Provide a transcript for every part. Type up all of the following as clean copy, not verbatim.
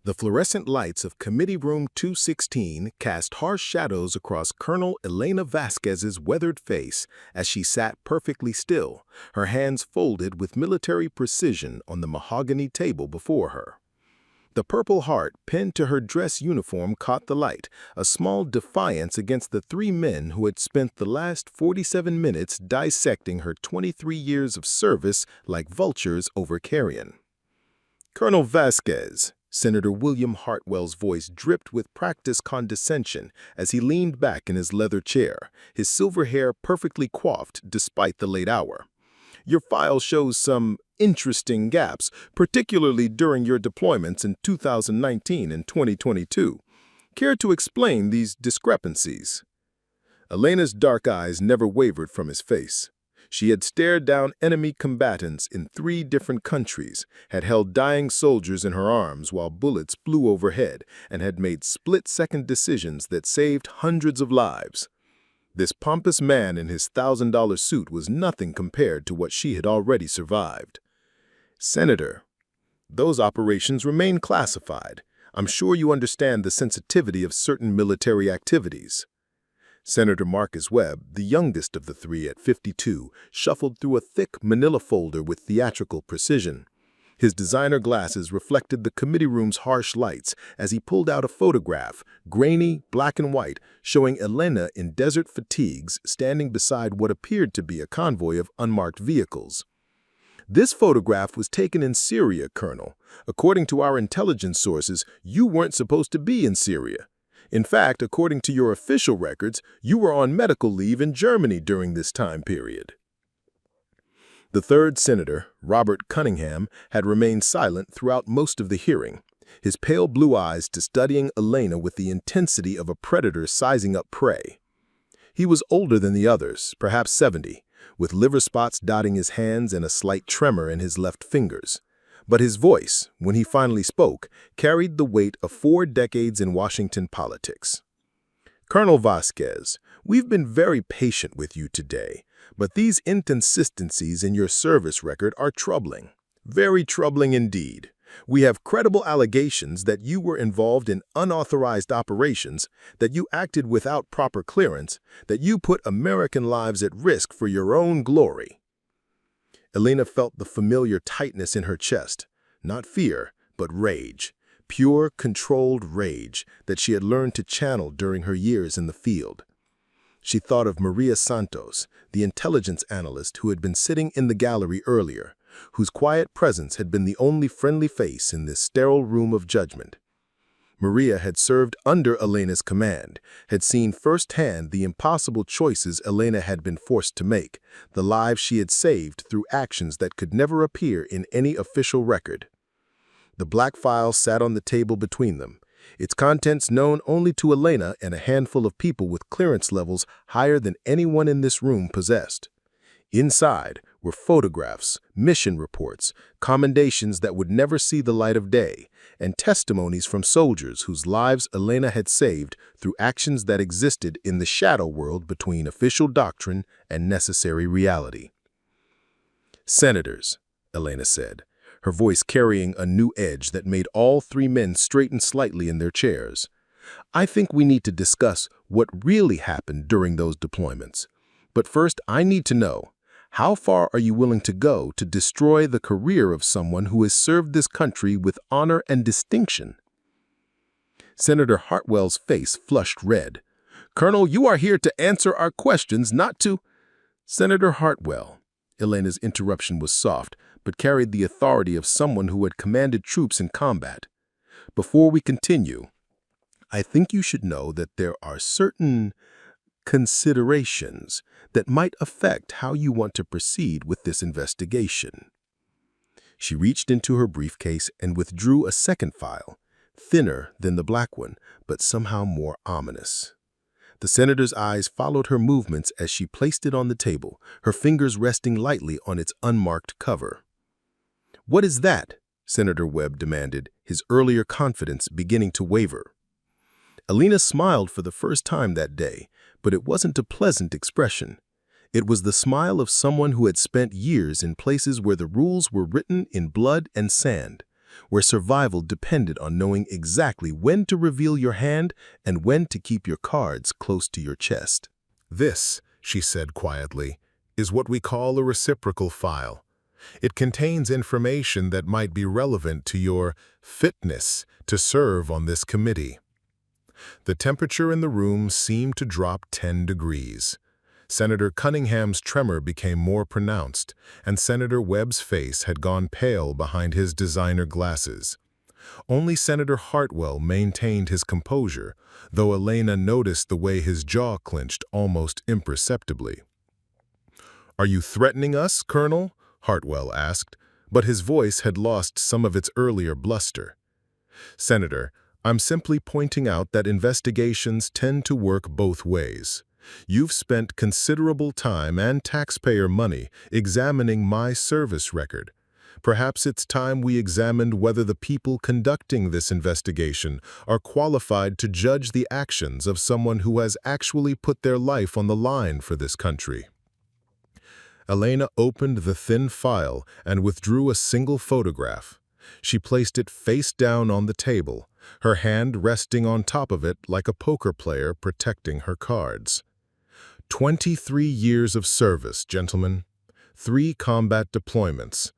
The fluorescent lights of Committee Room 216 cast harsh shadows across Colonel Elena Vasquez's weathered face as she sat perfectly still, her hands folded with military precision on the mahogany table before her. The Purple Heart pinned to her dress uniform caught the light, a small defiance against the three men who had spent the last 47 minutes dissecting her 23 years of service like vultures over carrion. "Colonel Vasquez," Senator William Hartwell's voice dripped with practiced condescension as he leaned back in his leather chair, his silver hair perfectly coiffed despite the late hour. "Your file shows some interesting gaps, particularly during your deployments in 2019 and 2022. Care to explain these discrepancies?" Elena's dark eyes never wavered from his face. She had stared down enemy combatants in 3 different countries, had held dying soldiers in her arms while bullets flew overhead, and had made split-second decisions that saved hundreds of lives. This pompous man in his $1,000 suit was nothing compared to what she had already survived. "Senator, those operations remain classified. I'm sure you understand the sensitivity of certain military activities." Senator Marcus Webb, the youngest of the 3 at 52, shuffled through a thick manila folder with theatrical precision. His designer glasses reflected the committee room's harsh lights as he pulled out a photograph, grainy, black and white, showing Elena in desert fatigues standing beside what appeared to be a convoy of unmarked vehicles. "This photograph was taken in Syria, Colonel. According to our intelligence sources, you weren't supposed to be in Syria. In fact, according to your official records, you were on medical leave in Germany during this time period." The third senator, Robert Cunningham, had remained silent throughout most of the hearing, his pale blue eyes studying Elena with the intensity of a predator sizing up prey. He was older than the others, perhaps 70, with liver spots dotting his hands and a slight tremor in his left fingers. But his voice, when he finally spoke, carried the weight of 4 decades in Washington politics. "Colonel Vasquez, we've been very patient with you today, but these inconsistencies in your service record are troubling. Very troubling indeed. We have credible allegations that you were involved in unauthorized operations, that you acted without proper clearance, that you put American lives at risk for your own glory." Elena felt the familiar tightness in her chest, not fear, but rage, pure, controlled rage that she had learned to channel during her years in the field. She thought of Maria Santos, the intelligence analyst who had been sitting in the gallery earlier, whose quiet presence had been the only friendly face in this sterile room of judgment. Maria had served under Elena's command, had seen firsthand the impossible choices Elena had been forced to make, the lives she had saved through actions that could never appear in any official record. The black file sat on the table between them, its contents known only to Elena and a handful of people with clearance levels higher than anyone in this room possessed. Inside were photographs, mission reports, commendations that would never see the light of day, and testimonies from soldiers whose lives Elena had saved through actions that existed in the shadow world between official doctrine and necessary reality. "Senators," Elena said, her voice carrying a new edge that made all 3 men straighten slightly in their chairs, "I think we need to discuss what really happened during those deployments. But first, I need to know, how far are you willing to go to destroy the career of someone who has served this country with honor and distinction?" Senator Hartwell's face flushed red. "Colonel, you are here to answer our questions, not to—" "Senator Hartwell," Elena's interruption was soft, but carried the authority of someone who had commanded troops in combat. "Before we continue, I think you should know that there are certain considerations that might affect how you want to proceed with this investigation." She reached into her briefcase and withdrew a second file, thinner than the black one, but somehow more ominous. The senator's eyes followed her movements as she placed it on the table, her fingers resting lightly on its unmarked cover. "What is that?" Senator Webb demanded, his earlier confidence beginning to waver. Elena smiled for the first time that day, but it wasn't a pleasant expression. It was the smile of someone who had spent years in places where the rules were written in blood and sand, where survival depended on knowing exactly when to reveal your hand and when to keep your cards close to your chest. "This," she said quietly, "is what we call a reciprocal file. It contains information that might be relevant to your fitness to serve on this committee." The temperature in the room seemed to drop 10 degrees. Senator Cunningham's tremor became more pronounced, and Senator Webb's face had gone pale behind his designer glasses. Only Senator Hartwell maintained his composure, though Elena noticed the way his jaw clenched almost imperceptibly. "Are you threatening us, Colonel?" Hartwell asked, but his voice had lost some of its earlier bluster. "Senator, I'm simply pointing out that investigations tend to work both ways. You've spent considerable time and taxpayer money examining my service record. Perhaps it's time we examined whether the people conducting this investigation are qualified to judge the actions of someone who has actually put their life on the line for this country." Elena opened the thin file and withdrew a single photograph. She placed it face down on the table, her hand resting on top of it like a poker player protecting her cards. 23 years of service, gentlemen. 3 combat deployments.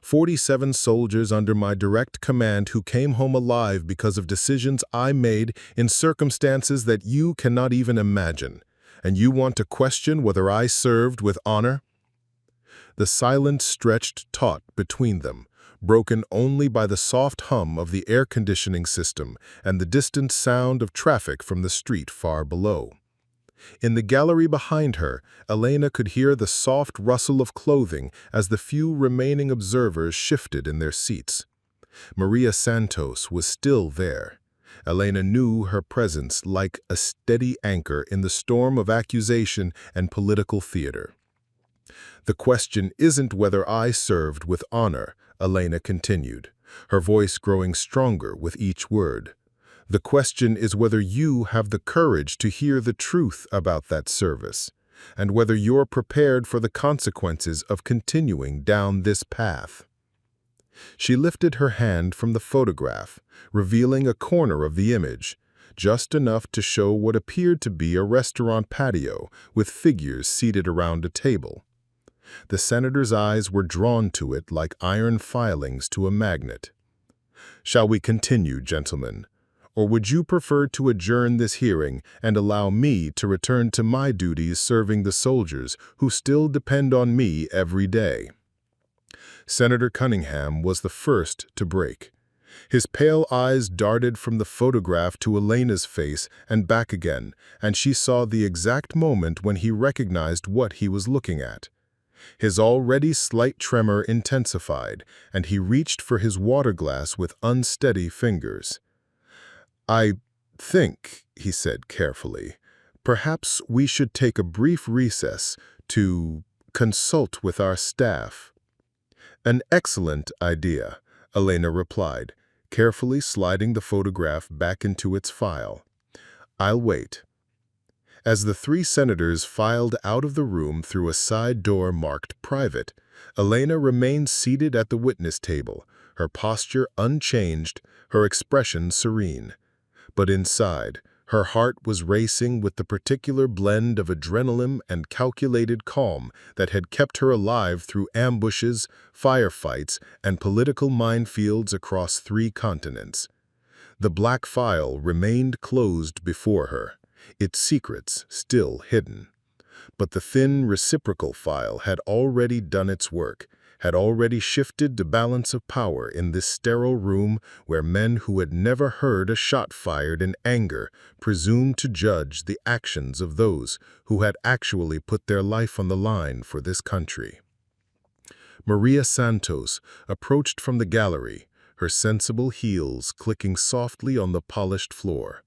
47 soldiers under my direct command who came home alive because of decisions I made in circumstances that you cannot even imagine. And you want to question whether I served with honor? The silence stretched taut between them, broken only by the soft hum of the air conditioning system and the distant sound of traffic from the street far below. In the gallery behind her, Elena could hear the soft rustle of clothing as the few remaining observers shifted in their seats. Maria Santos was still there. Elena knew her presence like a steady anchor in the storm of accusation and political theater. "The question isn't whether I served with honor," Elena continued, her voice growing stronger with each word. "The question is whether you have the courage to hear the truth about that service, and whether you're prepared for the consequences of continuing down this path." She lifted her hand from the photograph, revealing a corner of the image, just enough to show what appeared to be a restaurant patio with figures seated around a table. The senator's eyes were drawn to it like iron filings to a magnet. "Shall we continue, gentlemen? Or would you prefer to adjourn this hearing and allow me to return to my duties serving the soldiers who still depend on me every day?" Senator Cunningham was the first to break. His pale eyes darted from the photograph to Elena's face and back again, and she saw the exact moment when he recognized what he was looking at. His already slight tremor intensified, and he reached for his water glass with unsteady fingers. "I think," he said carefully, "perhaps we should take a brief recess to consult with our staff." "An excellent idea," Elena replied, carefully sliding the photograph back into its file. "I'll wait." As the 3 senators filed out of the room through a side door marked private, Elena remained seated at the witness table, her posture unchanged, her expression serene. But inside, her heart was racing with the particular blend of adrenaline and calculated calm that had kept her alive through ambushes, firefights, and political minefields across 3 continents. The black file remained closed before her, its secrets still hidden. But the thin reciprocal file had already done its work, had already shifted the balance of power in this sterile room where men who had never heard a shot fired in anger presumed to judge the actions of those who had actually put their life on the line for this country. Maria Santos approached from the gallery, her sensible heels clicking softly on the polished floor.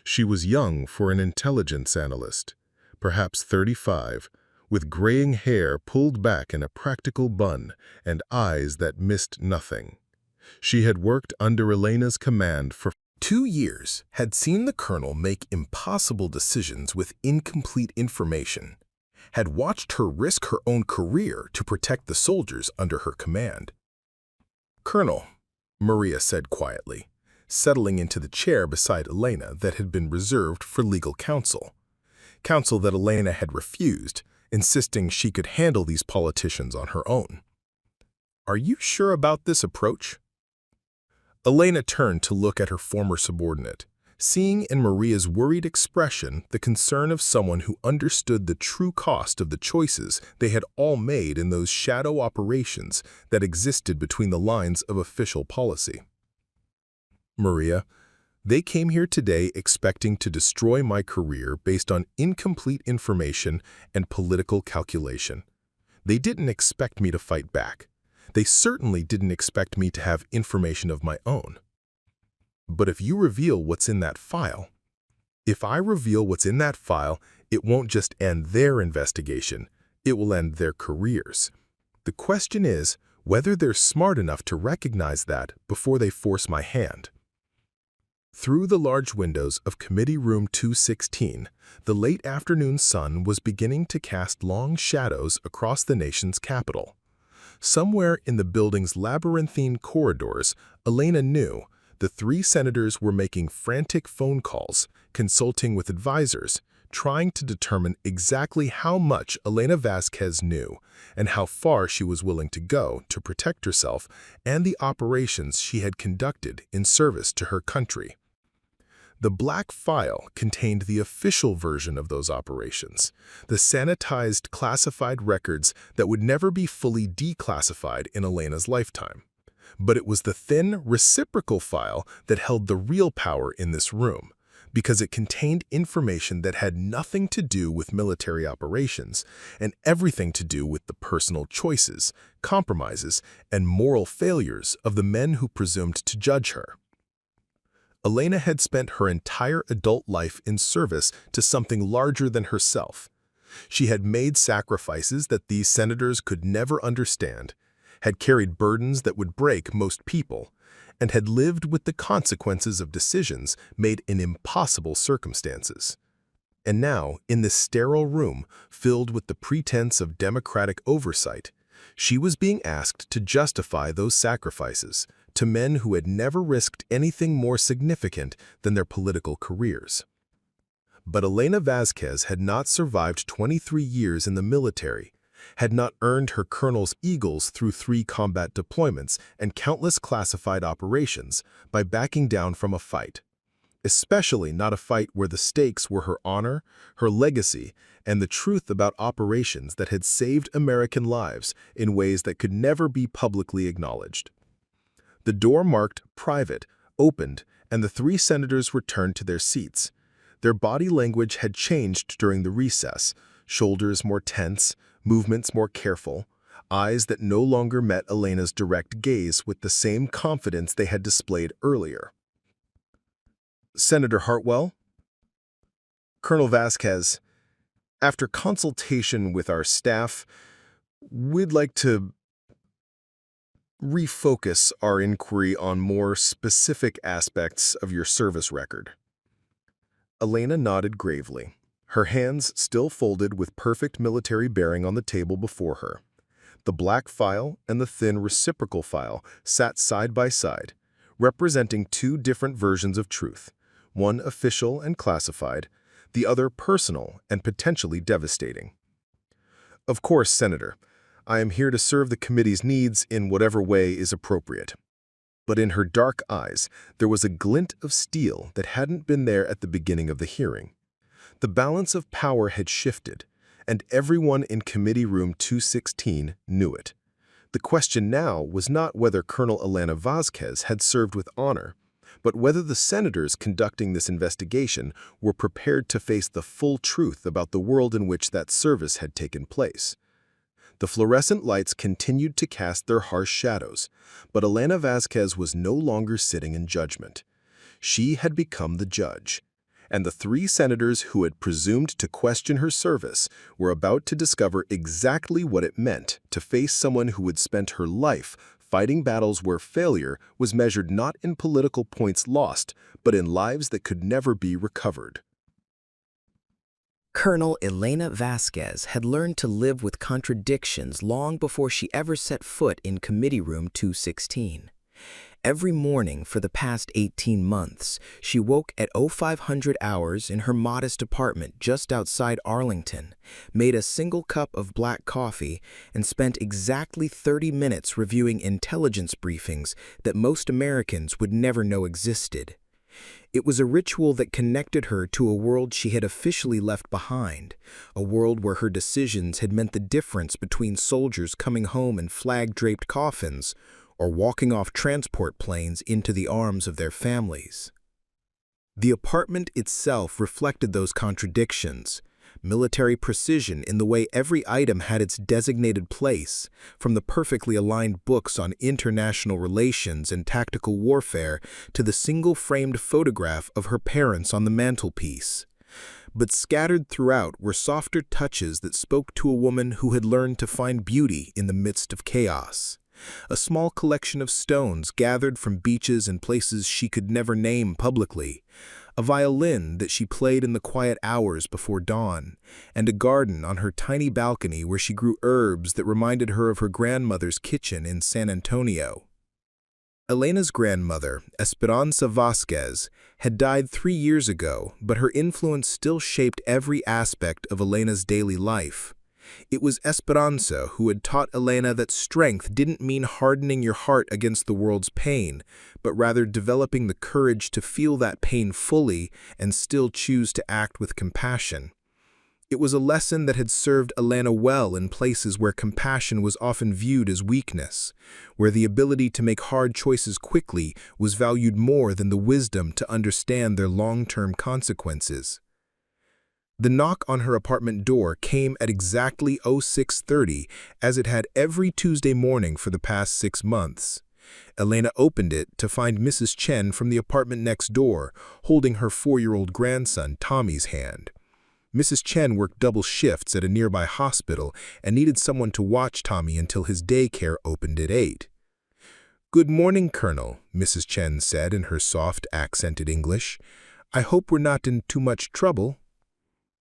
She was young for an intelligence analyst, perhaps 35, with graying hair pulled back in a practical bun and eyes that missed nothing. She had worked under Elena's command for 2 years, had seen the colonel make impossible decisions with incomplete information, had watched her risk her own career to protect the soldiers under her command. "Colonel," Maria said quietly, settling into the chair beside Elena that had been reserved for legal counsel. Counsel that Elena had refused, insisting she could handle these politicians on her own. "Are you sure about this approach?" Elena turned to look at her former subordinate, seeing in Maria's worried expression the concern of someone who understood the true cost of the choices they had all made in those shadow operations that existed between the lines of official policy. "Maria, they came here today expecting to destroy my career based on incomplete information and political calculation. They didn't expect me to fight back. They certainly didn't expect me to have information of my own. But if you reveal what's in that file, if I reveal what's in that file, it won't just end their investigation, it will end their careers. The question is whether they're smart enough to recognize that before they force my hand." Through the large windows of Committee Room 216, the late afternoon sun was beginning to cast long shadows across the nation's capital. Somewhere in the building's labyrinthine corridors, Elena knew the three senators were making frantic phone calls, consulting with advisors, trying to determine exactly how much Elena Vasquez knew and how far she was willing to go to protect herself and the operations she had conducted in service to her country. The black file contained the official version of those operations, the sanitized classified records that would never be fully declassified in Elena's lifetime. But it was the thin, reciprocal file that held the real power in this room, because it contained information that had nothing to do with military operations and everything to do with the personal choices, compromises, and moral failures of the men who presumed to judge her. Elena had spent her entire adult life in service to something larger than herself. She had made sacrifices that these senators could never understand, had carried burdens that would break most people, and had lived with the consequences of decisions made in impossible circumstances. And now, in this sterile room filled with the pretense of democratic oversight, she was being asked to justify those sacrifices to men who had never risked anything more significant than their political careers. But Elena Vasquez had not survived 23 years in the military, had not earned her colonel's eagles through 3 combat deployments and countless classified operations by backing down from a fight, especially not a fight where the stakes were her honor, her legacy, and the truth about operations that had saved American lives in ways that could never be publicly acknowledged. The door marked "Private" opened, and the 3 senators returned to their seats. Their body language had changed during the recess, shoulders more tense, movements more careful, eyes that no longer met Elena's direct gaze with the same confidence they had displayed earlier. "Senator Hartwell?" "Colonel Vasquez, after consultation with our staff, we'd like to refocus our inquiry on more specific aspects of your service record." Elena nodded gravely, her hands still folded with perfect military bearing on the table before her. The black file and the thin reciprocal file sat side by side, representing 2 different versions of truth, one official and classified, the other personal and potentially devastating. "Of course, Senator, I am here to serve the committee's needs in whatever way is appropriate." But in her dark eyes, there was a glint of steel that hadn't been there at the beginning of the hearing. The balance of power had shifted, and everyone in Committee Room 216 knew it. The question now was not whether Colonel Elena Vasquez had served with honor, but whether the senators conducting this investigation were prepared to face the full truth about the world in which that service had taken place. The fluorescent lights continued to cast their harsh shadows, but Elena Vasquez was no longer sitting in judgment. She had become the judge, and the 3 senators who had presumed to question her service were about to discover exactly what it meant to face someone who had spent her life fighting battles where failure was measured not in political points lost, but in lives that could never be recovered. Colonel Elena Vasquez had learned to live with contradictions long before she ever set foot in Committee Room 216. Every morning for the past 18 months, she woke at 0500 hours in her modest apartment just outside Arlington, made a single cup of black coffee, and spent exactly 30 minutes reviewing intelligence briefings that most Americans would never know existed. It was a ritual that connected her to a world she had officially left behind, a world where her decisions had meant the difference between soldiers coming home in flag-draped coffins or walking off transport planes into the arms of their families. The apartment itself reflected those contradictions. Military precision in the way every item had its designated place, from the perfectly aligned books on international relations and tactical warfare to the single-framed photograph of her parents on the mantelpiece. But scattered throughout were softer touches that spoke to a woman who had learned to find beauty in the midst of chaos. A small collection of stones gathered from beaches and places she could never name publicly, a violin that she played in the quiet hours before dawn, and a garden on her tiny balcony where she grew herbs that reminded her of her grandmother's kitchen in San Antonio. Elena's grandmother, Elena Vasquez, had died 3 years ago, but her influence still shaped every aspect of Elena's daily life. It was Esperanza who had taught Elena that strength didn't mean hardening your heart against the world's pain, but rather developing the courage to feel that pain fully and still choose to act with compassion. It was a lesson that had served Elena well in places where compassion was often viewed as weakness, where the ability to make hard choices quickly was valued more than the wisdom to understand their long-term consequences. The knock on her apartment door came at exactly 06:30, as it had every Tuesday morning for the past 6 months. Elena opened it to find Mrs. Chen from the apartment next door, holding her 4-year-old grandson, Tommy's hand. Mrs. Chen worked double shifts at a nearby hospital and needed someone to watch Tommy until his daycare opened at 8. "Good morning, Colonel," Mrs. Chen said in her soft, accented English. "I hope we're not in too much trouble."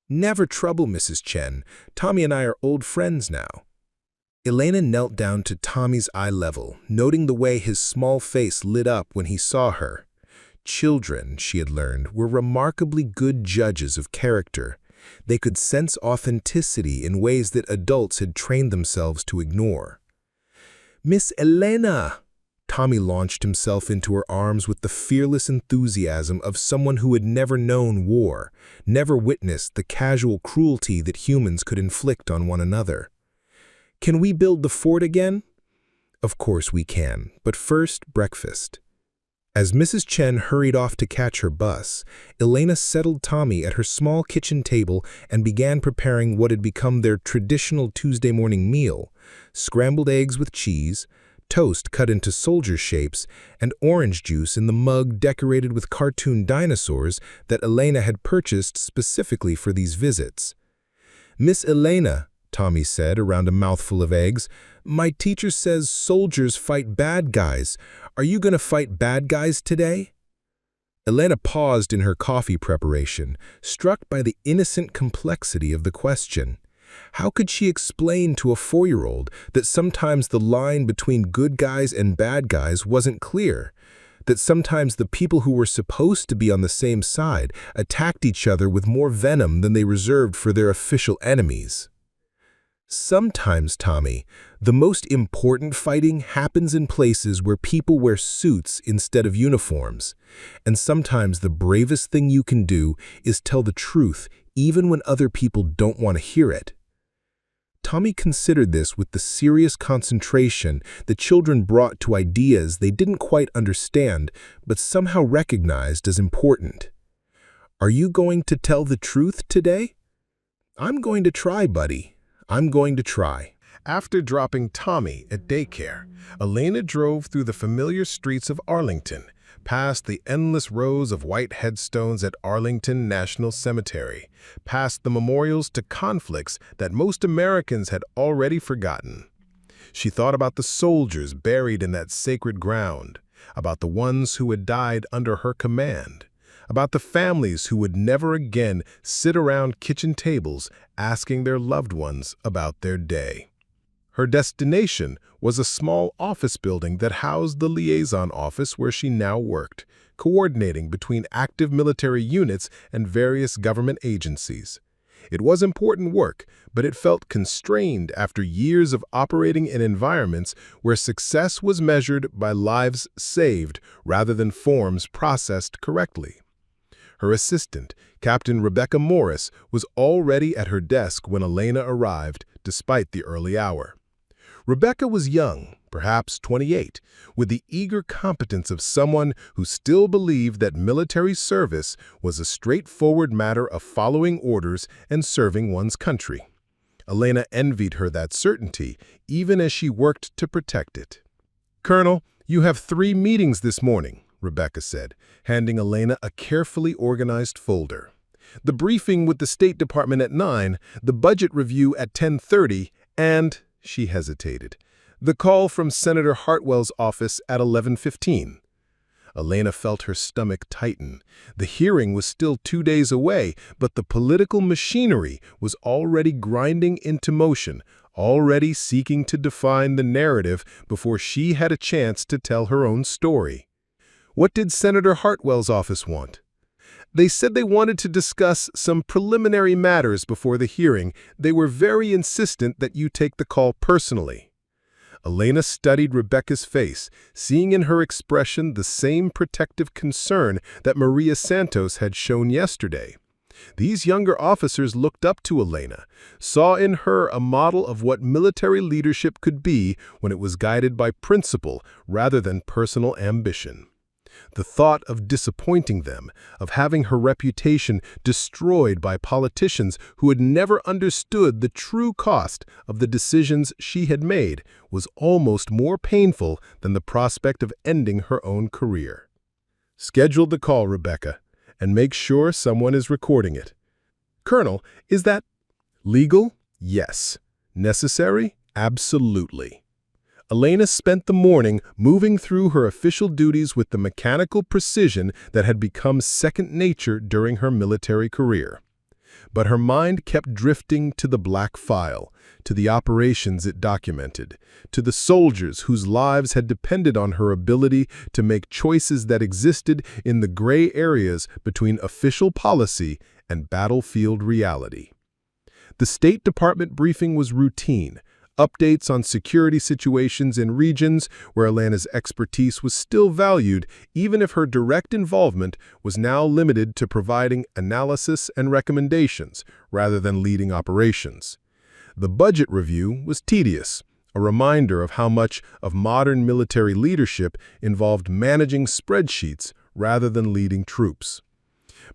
"Never trouble, Mrs. Chen. Tommy and I are old friends now." Elena knelt down to Tommy's eye level, noting the way his small face lit up when he saw her. Children, she had learned, were remarkably good judges of character. They could sense authenticity in ways that adults had trained themselves to ignore. "Miss Elena!" Tommy launched himself into her arms with the fearless enthusiasm of someone who had never known war, never witnessed the casual cruelty that humans could inflict on one another. "Can we build the fort again?" "Of course we can, but first, breakfast." As Mrs. Chen hurried off to catch her bus, Elena settled Tommy at her small kitchen table and began preparing what had become their traditional Tuesday morning meal: scrambled eggs with cheese, toast cut into soldier shapes, and orange juice in the mug decorated with cartoon dinosaurs that Elena had purchased specifically for these visits. "Miss Elena," Tommy said around a mouthful of eggs, "my teacher says soldiers fight bad guys. Are you going to fight bad guys today?" Elena paused in her coffee preparation, struck by the innocent complexity of the question. How could she explain to a 4-year-old that sometimes the line between good guys and bad guys wasn't clear? That sometimes the people who were supposed to be on the same side attacked each other with more venom than they reserved for their official enemies? "Sometimes, Tommy, the most important fighting happens in places where people wear suits instead of uniforms. And sometimes the bravest thing you can do is tell the truth even when other people don't want to hear it." Tommy considered this with the serious concentration that children brought to ideas they didn't quite understand but somehow recognized as important. "Are you going to tell the truth today?" "I'm going to try, buddy. I'm going to try." After dropping Tommy at daycare, Elena drove through the familiar streets of Arlington, past the endless rows of white headstones at Arlington National Cemetery, past the memorials to conflicts that most Americans had already forgotten. She thought about the soldiers buried in that sacred ground, about the ones who had died under her command, about the families who would never again sit around kitchen tables asking their loved ones about their day. Her destination was a small office building that housed the liaison office where she now worked, coordinating between active military units and various government agencies. It was important work, but it felt constrained after years of operating in environments where success was measured by lives saved rather than forms processed correctly. Her assistant, Captain Rebecca Morris, was already at her desk when Elena arrived, despite the early hour. Rebecca was young, perhaps 28, with the eager competence of someone who still believed that military service was a straightforward matter of following orders and serving one's country. Elena envied her that certainty, even as she worked to protect it. "Colonel, you have 3 meetings this morning," Rebecca said, handing Elena a carefully organized folder. "The briefing with the State Department at 9, the budget review at 10:30, and," she hesitated, "the call from Senator Hartwell's office at 11:15. Elena felt her stomach tighten. The hearing was still 2 days away, but the political machinery was already grinding into motion, already seeking to define the narrative before she had a chance to tell her own story. What did Senator Hartwell's office want? They said they wanted to discuss some preliminary matters before the hearing. They were very insistent that you take the call personally." Elena studied Rebecca's face, seeing in her expression the same protective concern that Maria Santos had shown yesterday. These younger officers looked up to Elena, saw in her a model of what military leadership could be when it was guided by principle rather than personal ambition. The thought of disappointing them, of having her reputation destroyed by politicians who had never understood the true cost of the decisions she had made, was almost more painful than the prospect of ending her own career. "Schedule the call, Rebecca, and make sure someone is recording it." "Colonel, is that legal?" "Yes. Necessary? Absolutely." Elena spent the morning moving through her official duties with the mechanical precision that had become second nature during her military career. But her mind kept drifting to the black file, to the operations it documented, to the soldiers whose lives had depended on her ability to make choices that existed in the gray areas between official policy and battlefield reality. The State Department briefing was routine, updates on security situations in regions where Elena's expertise was still valued, even if her direct involvement was now limited to providing analysis and recommendations rather than leading operations. The budget review was tedious, a reminder of how much of modern military leadership involved managing spreadsheets rather than leading troops.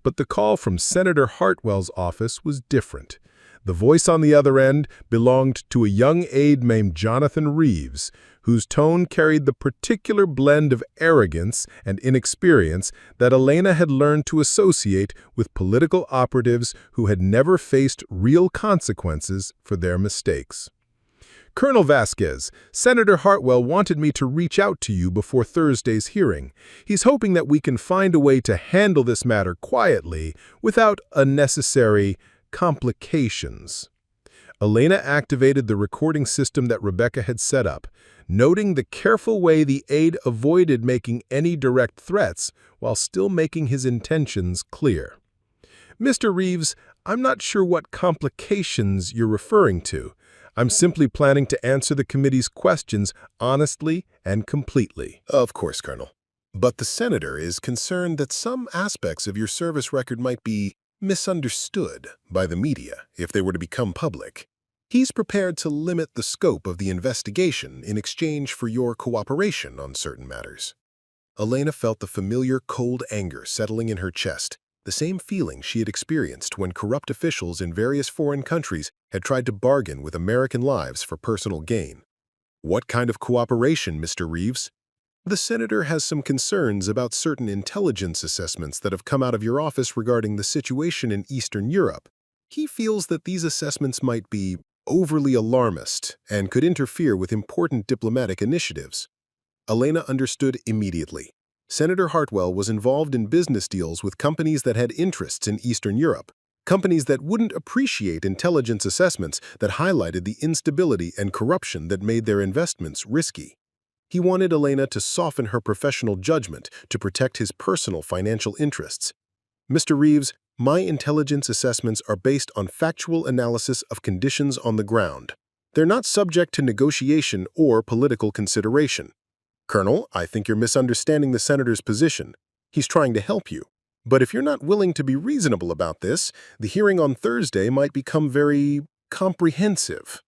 But the call from Senator Hartwell's office was different. The voice on the other end belonged to a young aide named Jonathan Reeves, whose tone carried the particular blend of arrogance and inexperience that Elena had learned to associate with political operatives who had never faced real consequences for their mistakes. "Colonel Vasquez, Senator Hartwell wanted me to reach out to you before Thursday's hearing. He's hoping that we can find a way to handle this matter quietly without unnecessary complications." Elena activated the recording system that Rebecca had set up, noting the careful way the aide avoided making any direct threats while still making his intentions clear. "Mr. Reeves, I'm not sure what complications you're referring to. I'm simply planning to answer the committee's questions honestly and completely." "Of course, Colonel. But the senator is concerned that some aspects of your service record might be misunderstood by the media if they were to become public. He's prepared to limit the scope of the investigation in exchange for your cooperation on certain matters." Elena felt the familiar cold anger settling in her chest, the same feeling she had experienced when corrupt officials in various foreign countries had tried to bargain with American lives for personal gain. "What kind of cooperation, Mr. Reeves?" "The senator has some concerns about certain intelligence assessments that have come out of your office regarding the situation in Eastern Europe. He feels that these assessments might be overly alarmist and could interfere with important diplomatic initiatives." Elena understood immediately. Senator Hartwell was involved in business deals with companies that had interests in Eastern Europe, companies that wouldn't appreciate intelligence assessments that highlighted the instability and corruption that made their investments risky. He wanted Elena to soften her professional judgment to protect his personal financial interests. Mr. Reeves, my intelligence assessments are based on factual analysis of conditions on the ground. They're not subject to negotiation or political consideration. Colonel, I think you're misunderstanding the senator's position. He's trying to help you. But if you're not willing to be reasonable about this, the hearing on Thursday might become very comprehensive.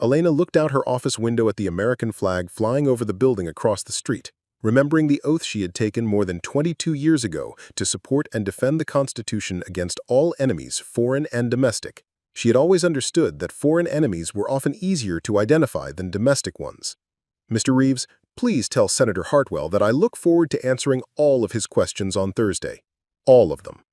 Elena looked out her office window at the American flag flying over the building across the street, remembering the oath she had taken more than 22 years ago to support and defend the Constitution against all enemies, foreign and domestic. She had always understood that foreign enemies were often easier to identify than domestic ones. Mr. Reeves, please tell Senator Hartwell that I look forward to answering all of his questions on Thursday. All of them.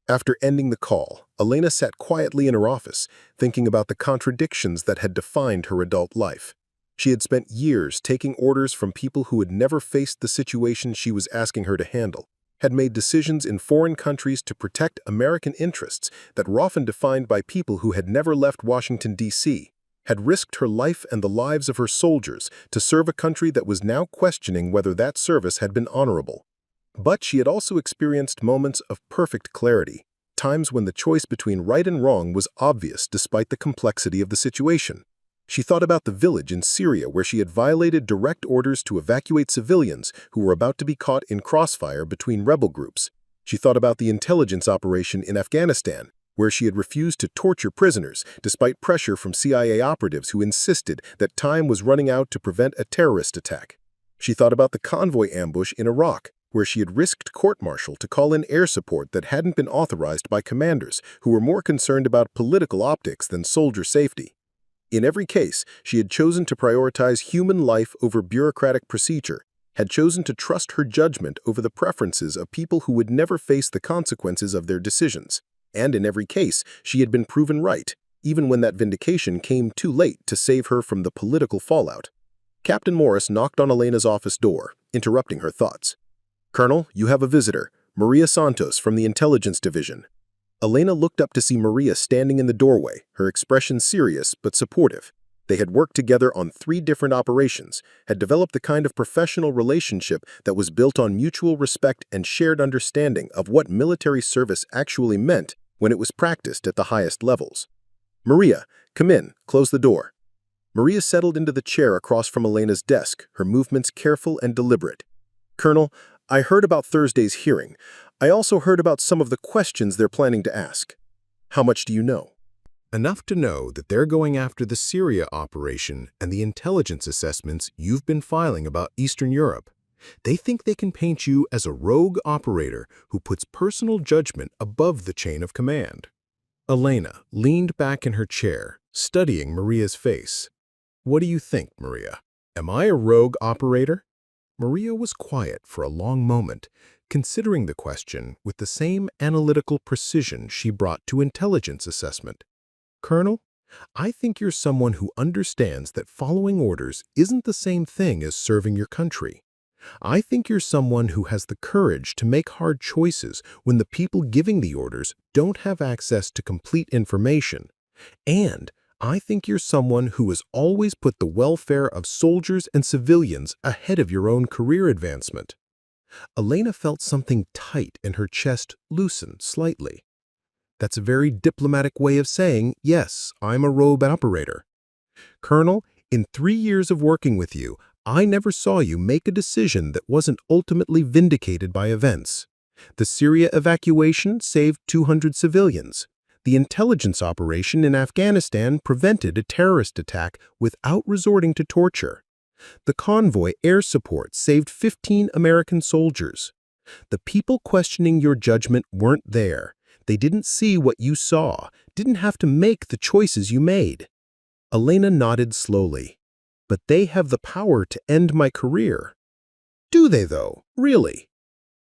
After ending the call, Elena sat quietly in her office, thinking about the contradictions that had defined her adult life. She had spent years taking orders from people who had never faced the situation she was asking her to handle, had made decisions in foreign countries to protect American interests that were often defined by people who had never left Washington, D.C., had risked her life and the lives of her soldiers to serve a country that was now questioning whether that service had been honorable. But she had also experienced moments of perfect clarity, times when the choice between right and wrong was obvious despite the complexity of the situation. She thought about the village in Syria where she had violated direct orders to evacuate civilians who were about to be caught in crossfire between rebel groups. She thought about the intelligence operation in Afghanistan, where she had refused to torture prisoners despite pressure from CIA operatives who insisted that time was running out to prevent a terrorist attack. She thought about the convoy ambush in Iraq, where she had risked court-martial to call in air support that hadn't been authorized by commanders who were more concerned about political optics than soldier safety. In every case, she had chosen to prioritize human life over bureaucratic procedure, had chosen to trust her judgment over the preferences of people who would never face the consequences of their decisions. And in every case, she had been proven right, even when that vindication came too late to save her from the political fallout. Captain Morris knocked on Elena's office door, interrupting her thoughts. Colonel, you have a visitor, Maria Santos from the Intelligence Division. Elena looked up to see Maria standing in the doorway, her expression serious but supportive. They had worked together on 3 different operations, had developed the kind of professional relationship that was built on mutual respect and shared understanding of what military service actually meant when it was practiced at the highest levels. Maria, come in, close the door. Maria settled into the chair across from Elena's desk, her movements careful and deliberate. Colonel, I heard about Thursday's hearing. I also heard about some of the questions they're planning to ask. How much do you know? Enough to know that they're going after the Syria operation and the intelligence assessments you've been filing about Eastern Europe. They think they can paint you as a rogue operator who puts personal judgment above the chain of command. Elena leaned back in her chair, studying Maria's face. What do you think, Maria? Am I a rogue operator? Maria was quiet for a long moment, considering the question with the same analytical precision she brought to intelligence assessment. Colonel, I think you're someone who understands that following orders isn't the same thing as serving your country. I think you're someone who has the courage to make hard choices when the people giving the orders don't have access to complete information. And I think you're someone who has always put the welfare of soldiers and civilians ahead of your own career advancement. Elena felt something tight in her chest loosen slightly. That's a very diplomatic way of saying, yes, I'm a rogue operator. Colonel, in 3 years of working with you, I never saw you make a decision that wasn't ultimately vindicated by events. The Syria evacuation saved 200 civilians. The intelligence operation in Afghanistan prevented a terrorist attack without resorting to torture. The convoy air support saved 15 American soldiers. The people questioning your judgment weren't there. They didn't see what you saw, didn't have to make the choices you made. Elena nodded slowly. But they have the power to end my career. Do they, though? Really?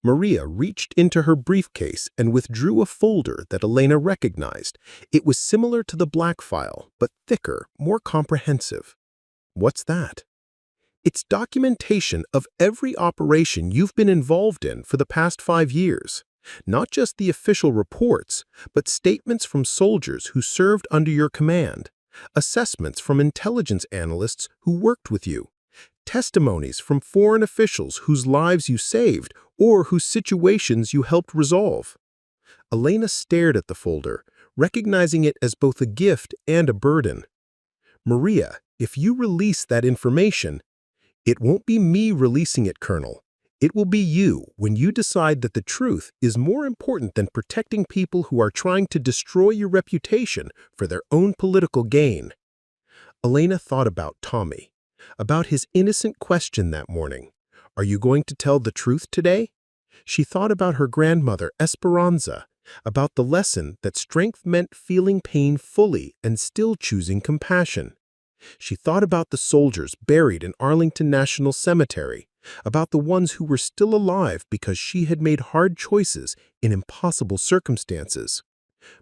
Maria reached into her briefcase and withdrew a folder that Elena recognized. It was similar to the black file, but thicker, more comprehensive. What's that? It's documentation of every operation you've been involved in for the past 5 years. Not just the official reports, but statements from soldiers who served under your command, assessments from intelligence analysts who worked with you, testimonies from foreign officials whose lives you saved or whose situations you helped resolve. Elena stared at the folder, recognizing it as both a gift and a burden. Maria, if you release that information, it won't be me releasing it, Colonel. It will be you when you decide that the truth is more important than protecting people who are trying to destroy your reputation for their own political gain. Elena thought about Tommy, about his innocent question that morning. Are you going to tell the truth today? She thought about her grandmother, Esperanza, about the lesson that strength meant feeling pain fully and still choosing compassion. She thought about the soldiers buried in Arlington National Cemetery, about the ones who were still alive because she had made hard choices in impossible circumstances.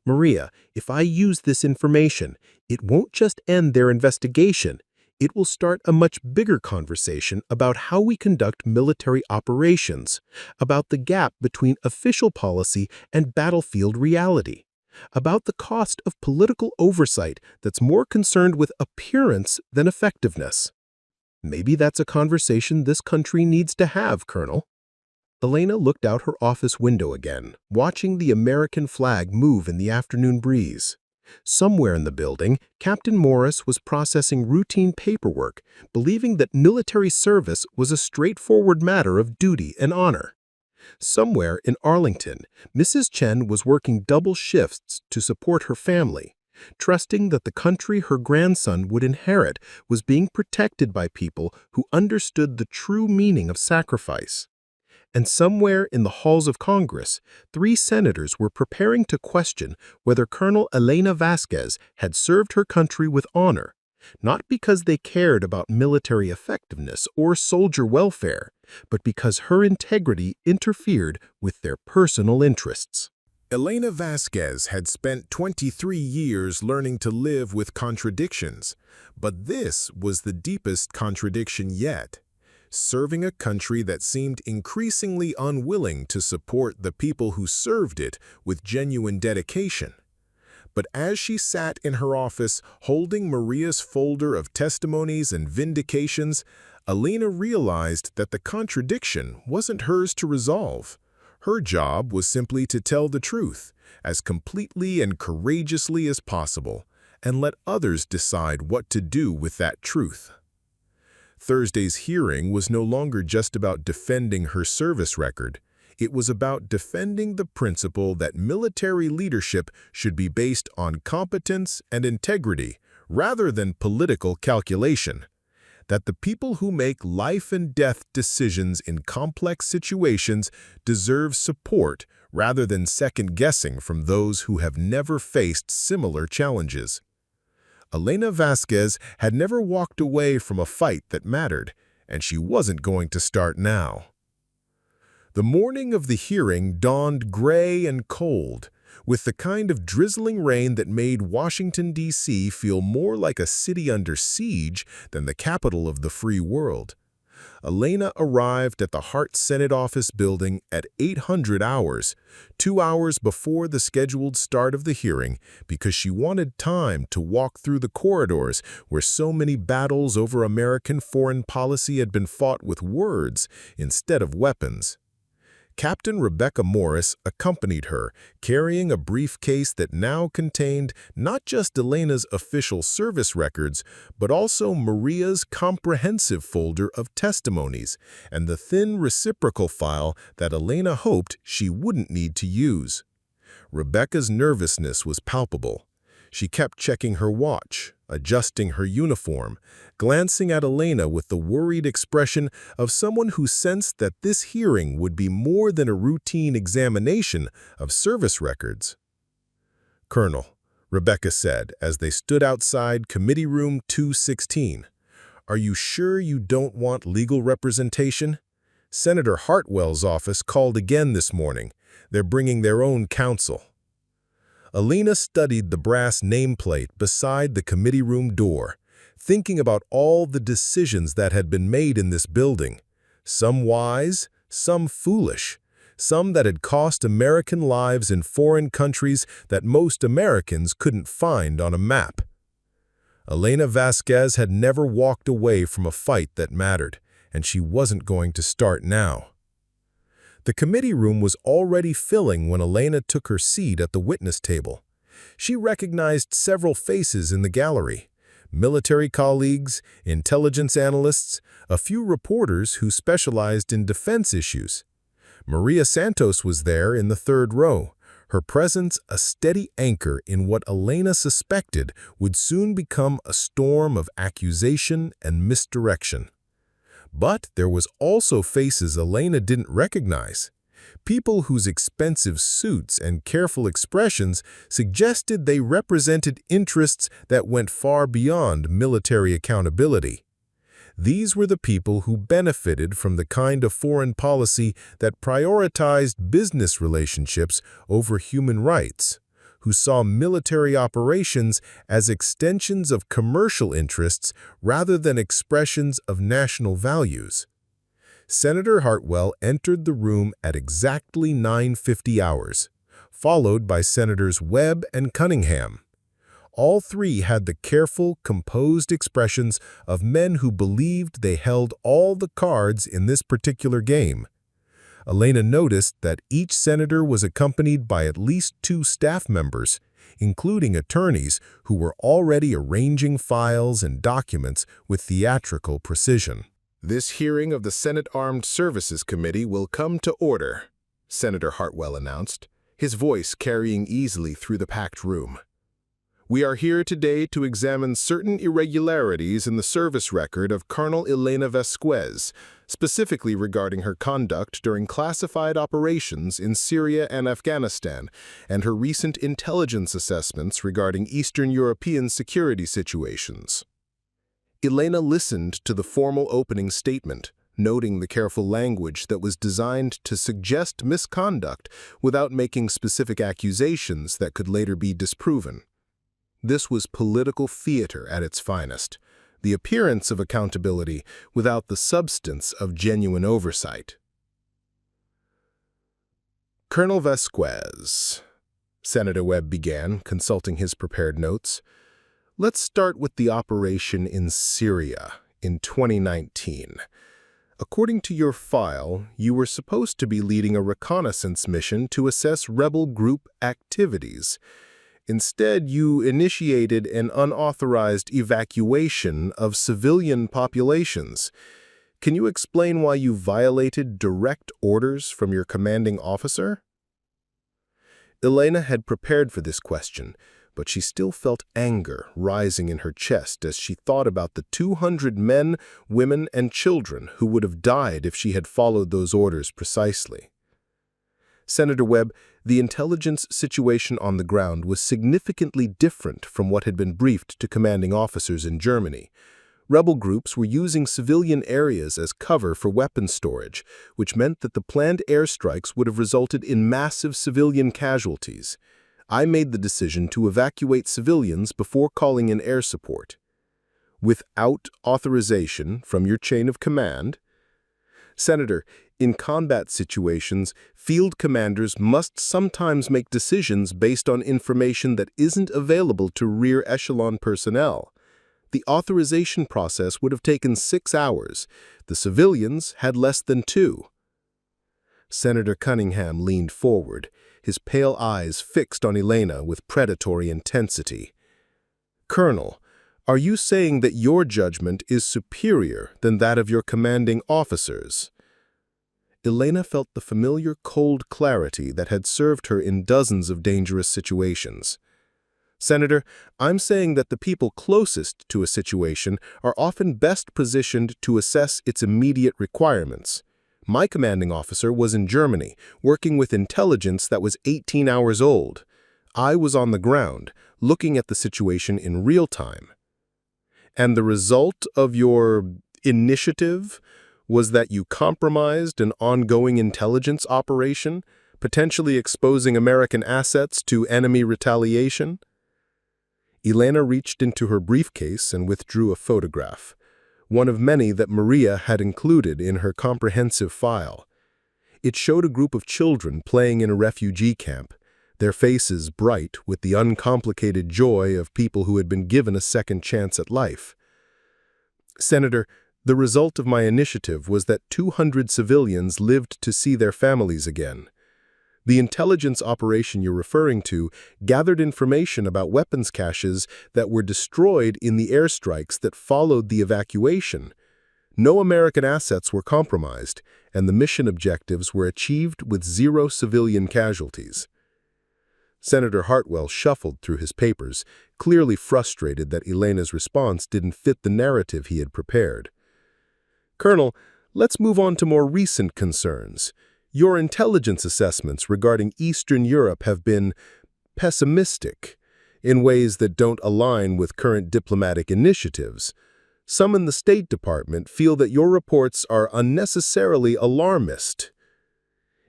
Maria, if I use this information, it won't just end their investigation. It will start a much bigger conversation about how we conduct military operations, about the gap between official policy and battlefield reality, about the cost of political oversight that's more concerned with appearance than effectiveness. Maybe that's a conversation this country needs to have, Colonel. Elena looked out her office window again, watching the American flag move in the afternoon breeze. Somewhere in the building, Captain Morris was processing routine paperwork, believing that military service was a straightforward matter of duty and honor. Somewhere in Arlington, Mrs. Chen was working double shifts to support her family, trusting that the country her grandson would inherit was being protected by people who understood the true meaning of sacrifice. And somewhere in the halls of Congress, 3 senators were preparing to question whether Colonel Elena Vasquez had served her country with honor, not because they cared about military effectiveness or soldier welfare, but because her integrity interfered with their personal interests. Elena Vasquez had spent 23 years learning to live with contradictions, but this was the deepest contradiction yet. Serving a country that seemed increasingly unwilling to support the people who served it with genuine dedication. But as she sat in her office holding Maria's folder of testimonies and vindications, Elena realized that the contradiction wasn't hers to resolve. Her job was simply to tell the truth, as completely and courageously as possible, and let others decide what to do with that truth. Thursday's hearing was no longer just about defending her service record. It was about defending the principle that military leadership should be based on competence and integrity rather than political calculation. That the people who make life and death decisions in complex situations deserve support rather than second-guessing from those who have never faced similar challenges. Elena Vasquez had never walked away from a fight that mattered, and she wasn't going to start now. The morning of the hearing dawned gray and cold, with the kind of drizzling rain that made Washington, D.C. feel more like a city under siege than the capital of the free world. Elena arrived at the Hart Senate office building at 800 hours, 2 hours before the scheduled start of the hearing, because she wanted time to walk through the corridors where so many battles over American foreign policy had been fought with words instead of weapons. Captain Rebecca Morris accompanied her, carrying a briefcase that now contained not just Elena's official service records, but also Maria's comprehensive folder of testimonies and the thin reciprocal file that Elena hoped she wouldn't need to use. Rebecca's nervousness was palpable. She kept checking her watch, adjusting her uniform, glancing at Elena with the worried expression of someone who sensed that this hearing would be more than a routine examination of service records. "Colonel," Rebecca said as they stood outside Committee Room 216, "are you sure you don't want legal representation? Senator Hartwell's office called again this morning. They're bringing their own counsel." Elena studied the brass nameplate beside the committee room door, thinking about all the decisions that had been made in this building, some wise, some foolish, some that had cost American lives in foreign countries that most Americans couldn't find on a map. Elena Vasquez had never walked away from a fight that mattered, and she wasn't going to start now. The committee room was already filling when Elena took her seat at the witness table. She recognized several faces in the gallery: military colleagues, intelligence analysts, a few reporters who specialized in defense issues. Maria Santos was there in the third row, her presence a steady anchor in what Elena suspected would soon become a storm of accusation and misdirection. But there was also faces Elena didn't recognize. People whose expensive suits and careful expressions suggested they represented interests that went far beyond military accountability. These were the people who benefited from the kind of foreign policy that prioritized business relationships over human rights, who saw military operations as extensions of commercial interests rather than expressions of national values. Senator Hartwell entered the room at exactly 9:50 hours, followed by Senators Webb and Cunningham. All three had the careful, composed expressions of men who believed they held all the cards in this particular game. Elena noticed that each senator was accompanied by at least 2 staff members, including attorneys who were already arranging files and documents with theatrical precision. This hearing of the Senate Armed Services Committee will come to order, Senator Hartwell announced, his voice carrying easily through the packed room. We are here today to examine certain irregularities in the service record of Colonel Elena Vasquez, specifically regarding her conduct during classified operations in Syria and Afghanistan, and her recent intelligence assessments regarding Eastern European security situations. Elena listened to the formal opening statement, noting the careful language that was designed to suggest misconduct without making specific accusations that could later be disproven. This was political theater at its finest, the appearance of accountability without the substance of genuine oversight. Colonel Vasquez, Senator Webb began, consulting his prepared notes. Let's start with the operation in Syria in 2019. According to your file, you were supposed to be leading a reconnaissance mission to assess rebel group activities. Instead, you initiated an unauthorized evacuation of civilian populations. Can you explain why you violated direct orders from your commanding officer? Elena had prepared for this question, but she still felt anger rising in her chest as she thought about the 200 men, women, and children who would have died if she had followed those orders precisely. Senator Webb, the intelligence situation on the ground was significantly different from what had been briefed to commanding officers in Germany. Rebel groups were using civilian areas as cover for weapons storage, which meant that the planned airstrikes would have resulted in massive civilian casualties. I made the decision to evacuate civilians before calling in air support. Without authorization from your chain of command? Senator, in combat situations, field commanders must sometimes make decisions based on information that isn't available to rear echelon personnel. The authorization process would have taken 6 hours. The civilians had less than 2. Senator Cunningham leaned forward, his pale eyes fixed on Elena with predatory intensity. Colonel, are you saying that your judgment is superior than that of your commanding officers? Elena felt the familiar cold clarity that had served her in dozens of dangerous situations. Senator, I'm saying that the people closest to a situation are often best positioned to assess its immediate requirements. My commanding officer was in Germany, working with intelligence that was 18 hours old. I was on the ground, looking at the situation in real time. And the result of your initiative was that you compromised an ongoing intelligence operation, potentially exposing American assets to enemy retaliation? Elena reached into her briefcase and withdrew a photograph, one of many that Maria had included in her comprehensive file. It showed a group of children playing in a refugee camp, their faces bright with the uncomplicated joy of people who had been given a second chance at life. Senator, the result of my initiative was that 200 civilians lived to see their families again. The intelligence operation you're referring to gathered information about weapons caches that were destroyed in the airstrikes that followed the evacuation. No American assets were compromised, and the mission objectives were achieved with 0 civilian casualties. Senator Hartwell shuffled through his papers, clearly frustrated that Elena's response didn't fit the narrative he had prepared. Colonel, let's move on to more recent concerns. Your intelligence assessments regarding Eastern Europe have been pessimistic in ways that don't align with current diplomatic initiatives. Some in the State Department feel that your reports are unnecessarily alarmist.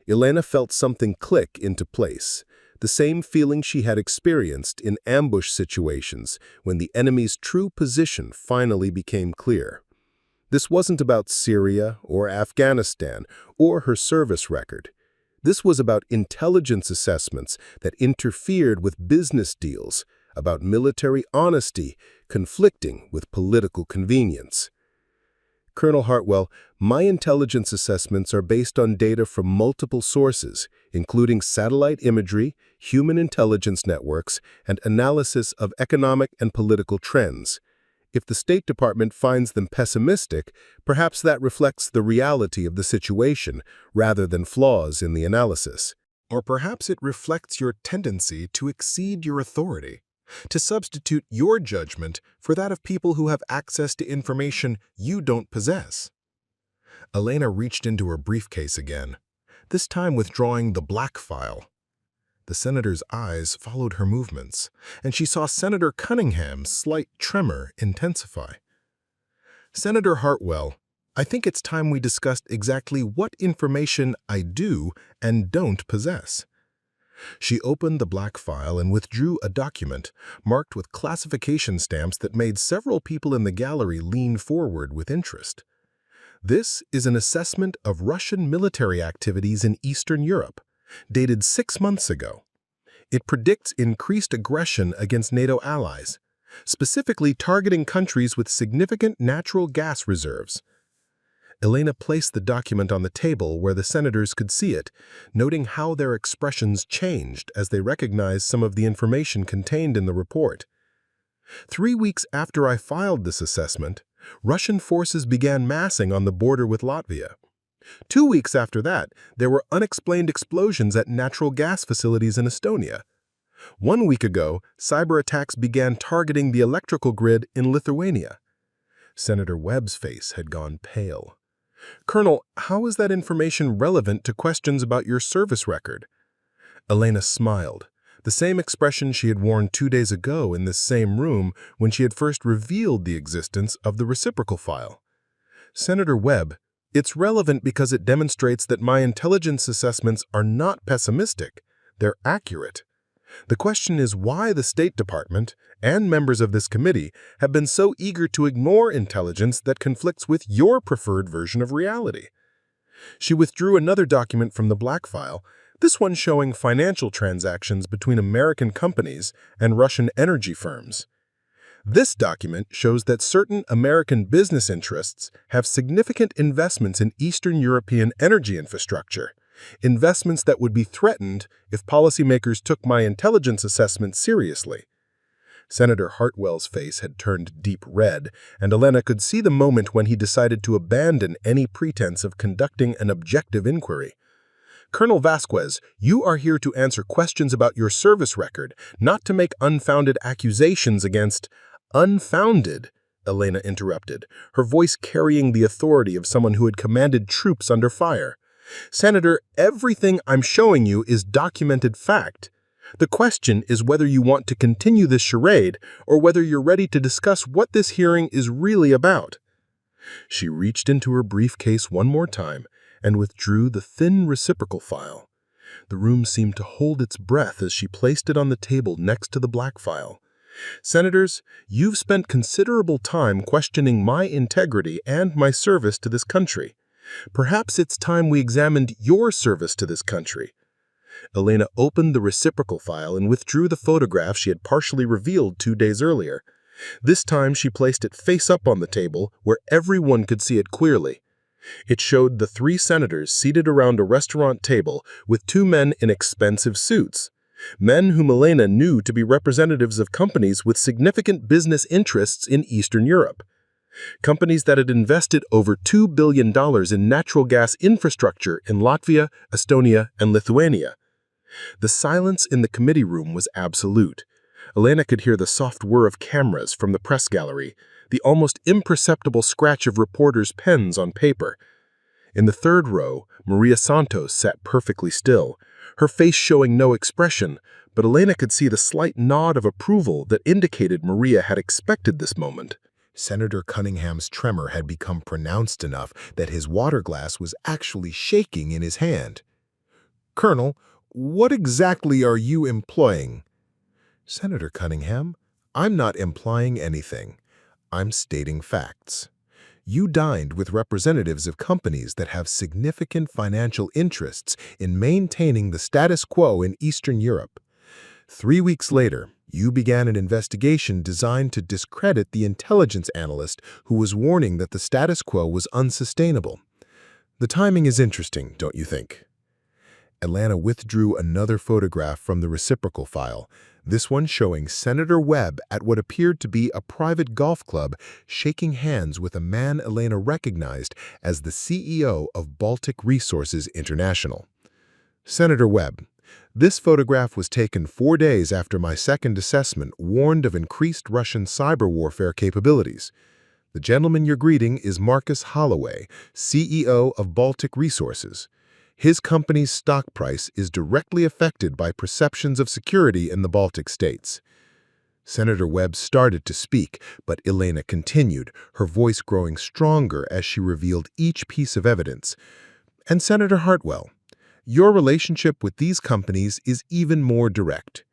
Elena felt something click into place, the same feeling she had experienced in ambush situations when the enemy's true position finally became clear. This wasn't about Syria or Afghanistan or her service record. This was about intelligence assessments that interfered with business deals, about military honesty conflicting with political convenience. Colonel Hartwell, my intelligence assessments are based on data from multiple sources, including satellite imagery, human intelligence networks, and analysis of economic and political trends. If the State Department finds them pessimistic, perhaps that reflects the reality of the situation rather than flaws in the analysis. Or perhaps it reflects your tendency to exceed your authority, to substitute your judgment for that of people who have access to information you don't possess. Elena reached into her briefcase again, this time withdrawing the black file. The senator's eyes followed her movements, and she saw Senator Cunningham's slight tremor intensify. Senator Hartwell, I think it's time we discussed exactly what information I do and don't possess. She opened the black file and withdrew a document marked with classification stamps that made several people in the gallery lean forward with interest. This is an assessment of Russian military activities in Eastern Europe, dated 6 months ago. It predicts increased aggression against NATO allies, specifically targeting countries with significant natural gas reserves. Elena placed the document on the table where the senators could see it, noting how their expressions changed as they recognized some of the information contained in the report. 3 weeks after I filed this assessment, Russian forces began massing on the border with Latvia. 2 weeks after that, there were unexplained explosions at natural gas facilities in Estonia. 1 week ago, cyber attacks began targeting the electrical grid in Lithuania. Senator Webb's face had gone pale. Colonel, how is that information relevant to questions about your service record? Elena smiled, the same expression she had worn 2 days ago in this same room when she had first revealed the existence of the reciprocal file. Senator Webb, it's relevant because it demonstrates that my intelligence assessments are not pessimistic, they're accurate. The question is why the State Department and members of this committee have been so eager to ignore intelligence that conflicts with your preferred version of reality. She withdrew another document from the black file, this one showing financial transactions between American companies and Russian energy firms. This document shows that certain American business interests have significant investments in Eastern European energy infrastructure, investments that would be threatened if policymakers took my intelligence assessment seriously. Senator Hartwell's face had turned deep red, and Elena could see the moment when he decided to abandon any pretense of conducting an objective inquiry. Colonel Vasquez, you are here to answer questions about your service record, not to make unfounded accusations against— Unfounded, Elena interrupted, her voice carrying the authority of someone who had commanded troops under fire. Senator, everything I'm showing you is documented fact. The question is whether you want to continue this charade or whether you're ready to discuss what this hearing is really about. She reached into her briefcase one more time and withdrew the thin reciprocal file. The room seemed to hold its breath as she placed it on the table next to the black file. Senators, you've spent considerable time questioning my integrity and my service to this country. Perhaps it's time we examined your service to this country. Elena opened the reciprocal file and withdrew the photograph she had partially revealed 2 days earlier. This time she placed it face up on the table where everyone could see it clearly. It showed the 3 senators seated around a restaurant table with 2 men in expensive suits. Men whom Elena knew to be representatives of companies with significant business interests in Eastern Europe. Companies that had invested over $2 billion in natural gas infrastructure in Latvia, Estonia, and Lithuania. The silence in the committee room was absolute. Elena could hear the soft whir of cameras from the press gallery, the almost imperceptible scratch of reporters' pens on paper. In the 3rd row, Maria Santos sat perfectly still, her face showing no expression, but Elena could see the slight nod of approval that indicated Maria had expected this moment. Senator Cunningham's tremor had become pronounced enough that his water glass was actually shaking in his hand. "Colonel, what exactly are you implying?" "Senator Cunningham, I'm not implying anything. I'm stating facts. You dined with representatives of companies that have significant financial interests in maintaining the status quo in Eastern Europe. 3 weeks later, you began an investigation designed to discredit the intelligence analyst who was warning that the status quo was unsustainable. The timing is interesting, don't you think?" Elena withdrew another photograph from the reciprocal file, this one showing Senator Webb at what appeared to be a private golf club shaking hands with a man Elena recognized as the CEO of Baltic Resources International. "Senator Webb, this photograph was taken 4 days after my second assessment warned of increased Russian cyber warfare capabilities. The gentleman you're greeting is Marcus Holloway, CEO of Baltic Resources. His company's stock price is directly affected by perceptions of security in the Baltic states." Senator Webb started to speak, but Elena continued, her voice growing stronger as she revealed each piece of evidence. "And Senator Hartwell, your relationship with these companies is even more direct."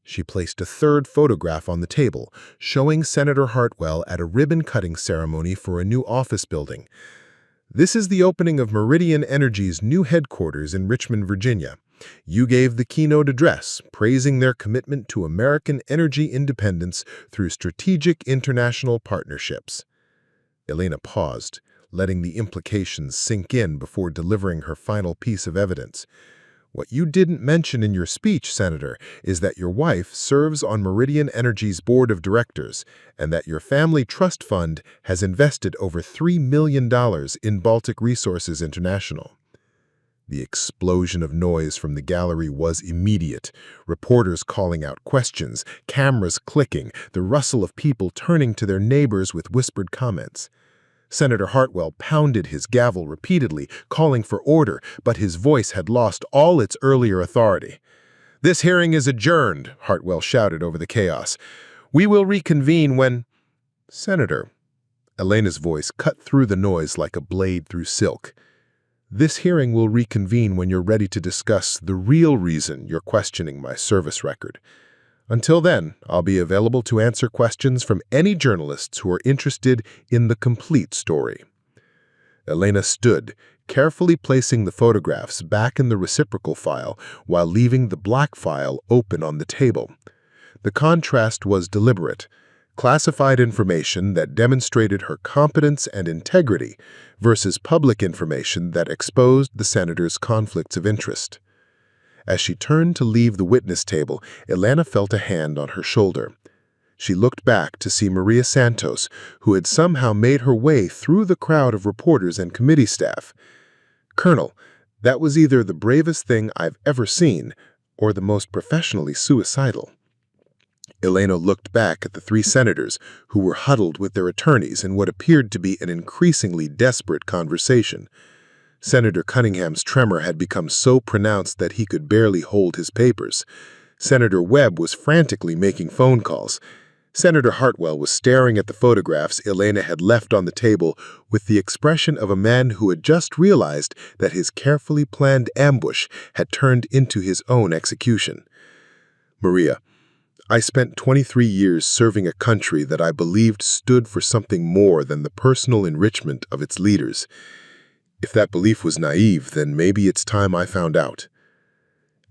She placed a 3rd photograph on the table, showing Senator Hartwell at a ribbon-cutting ceremony for a new office building. "This is the opening of Meridian Energy's new headquarters in Richmond, Virginia. You gave the keynote address, praising their commitment to American energy independence through strategic international partnerships." Elena paused, letting the implications sink in before delivering her final piece of evidence. "What you didn't mention in your speech, Senator, is that your wife serves on Meridian Energy's board of directors and that your family trust fund has invested over $3 million in Baltic Resources International." The explosion of noise from the gallery was immediate, reporters calling out questions, cameras clicking, the rustle of people turning to their neighbors with whispered comments. Senator Hartwell pounded his gavel repeatedly, calling for order, but his voice had lost all its earlier authority. "This hearing is adjourned," Hartwell shouted over the chaos. "We will reconvene when—" "Senator," Elena's voice cut through the noise like a blade through silk. "This hearing will reconvene when you're ready to discuss the real reason you're questioning my service record. Until then, I'll be available to answer questions from any journalists who are interested in the complete story." Elena stood, carefully placing the photographs back in the reciprocal file while leaving the black file open on the table. The contrast was deliberate, classified information that demonstrated her competence and integrity versus public information that exposed the senator's conflicts of interest. As she turned to leave the witness table, Elena felt a hand on her shoulder. She looked back to see Maria Santos, who had somehow made her way through the crowd of reporters and committee staff. "Colonel, that was either the bravest thing I've ever seen or the most professionally suicidal." Elena looked back at the 3 senators who were huddled with their attorneys in what appeared to be an increasingly desperate conversation. Senator Cunningham's tremor had become so pronounced that he could barely hold his papers. Senator Webb was frantically making phone calls. Senator Hartwell was staring at the photographs Elena had left on the table with the expression of a man who had just realized that his carefully planned ambush had turned into his own execution. "Maria, I spent 23 years serving a country that I believed stood for something more than the personal enrichment of its leaders. If that belief was naive, then maybe it's time I found out.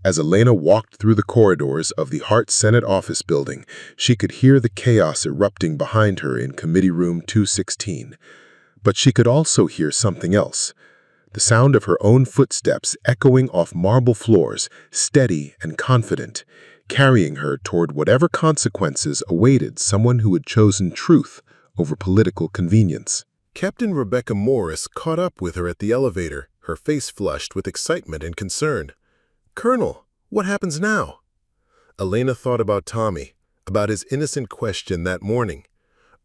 As Elena walked through the corridors of the Hart Senate office building, she could hear the chaos erupting behind her in Committee Room 216. But she could also hear something else. The sound of her own footsteps echoing off marble floors, steady and confident, carrying her toward whatever consequences awaited someone who had chosen truth over political convenience. Captain Rebecca Morris caught up with her at the elevator, her face flushed with excitement and concern. "Colonel, what happens now?" Elena thought about Tommy, about his innocent question that morning.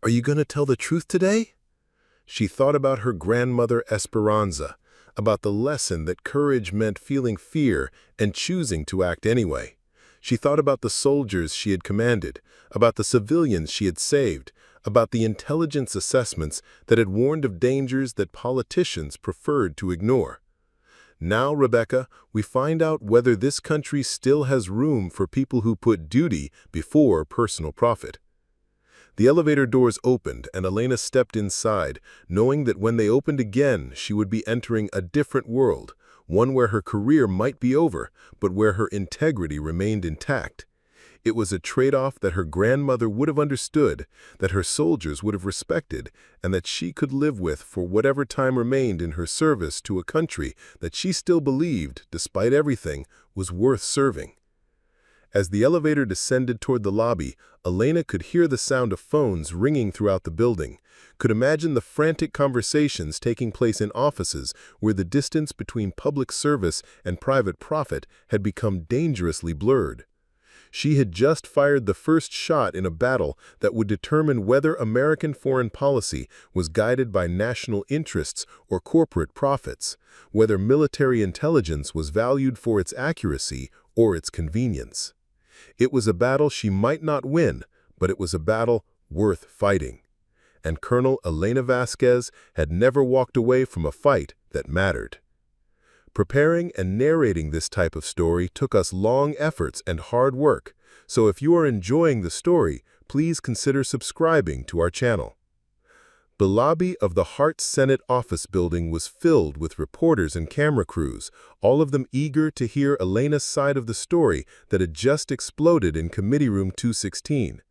"Are you going to tell the truth today?" She thought about her grandmother Esperanza, about the lesson that courage meant feeling fear and choosing to act anyway. She thought about the soldiers she had commanded, about the civilians she had saved, about the intelligence assessments that had warned of dangers that politicians preferred to ignore. Now, Rebecca, we find out whether this country still has room for people who put duty before personal profit. The elevator doors opened and Elena stepped inside, knowing that when they opened again, she would be entering a different world, one where her career might be over, but where her integrity remained intact. It was a trade-off that her grandmother would have understood, that her soldiers would have respected, and that she could live with for whatever time remained in her service to a country that she still believed, despite everything, was worth serving. As the elevator descended toward the lobby, Elena could hear the sound of phones ringing throughout the building, could imagine the frantic conversations taking place in offices where the distance between public service and private profit had become dangerously blurred. She had just fired the first shot in a battle that would determine whether American foreign policy was guided by national interests or corporate profits, whether military intelligence was valued for its accuracy or its convenience. It was a battle she might not win, but it was a battle worth fighting. And Colonel Elena Vasquez had never walked away from a fight that mattered. Preparing and narrating this type of story took us long efforts and hard work, so if you are enjoying the story, please consider subscribing to our channel. The lobby of the Hart Senate office building was filled with reporters and camera crews, all of them eager to hear Elena's side of the story that had just exploded in Committee Room 216.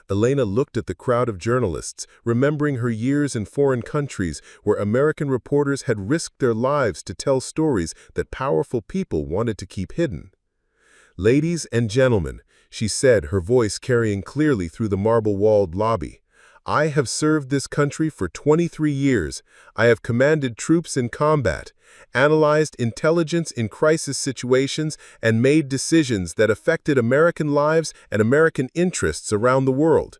Elena looked at the crowd of journalists, remembering her years in foreign countries where American reporters had risked their lives to tell stories that powerful people wanted to keep hidden. "Ladies and gentlemen," she said, her voice carrying clearly through the marble-walled lobby, "I have served this country for 23 years. I have commanded troops in combat, analyzed intelligence in crisis situations, and made decisions that affected American lives and American interests around the world.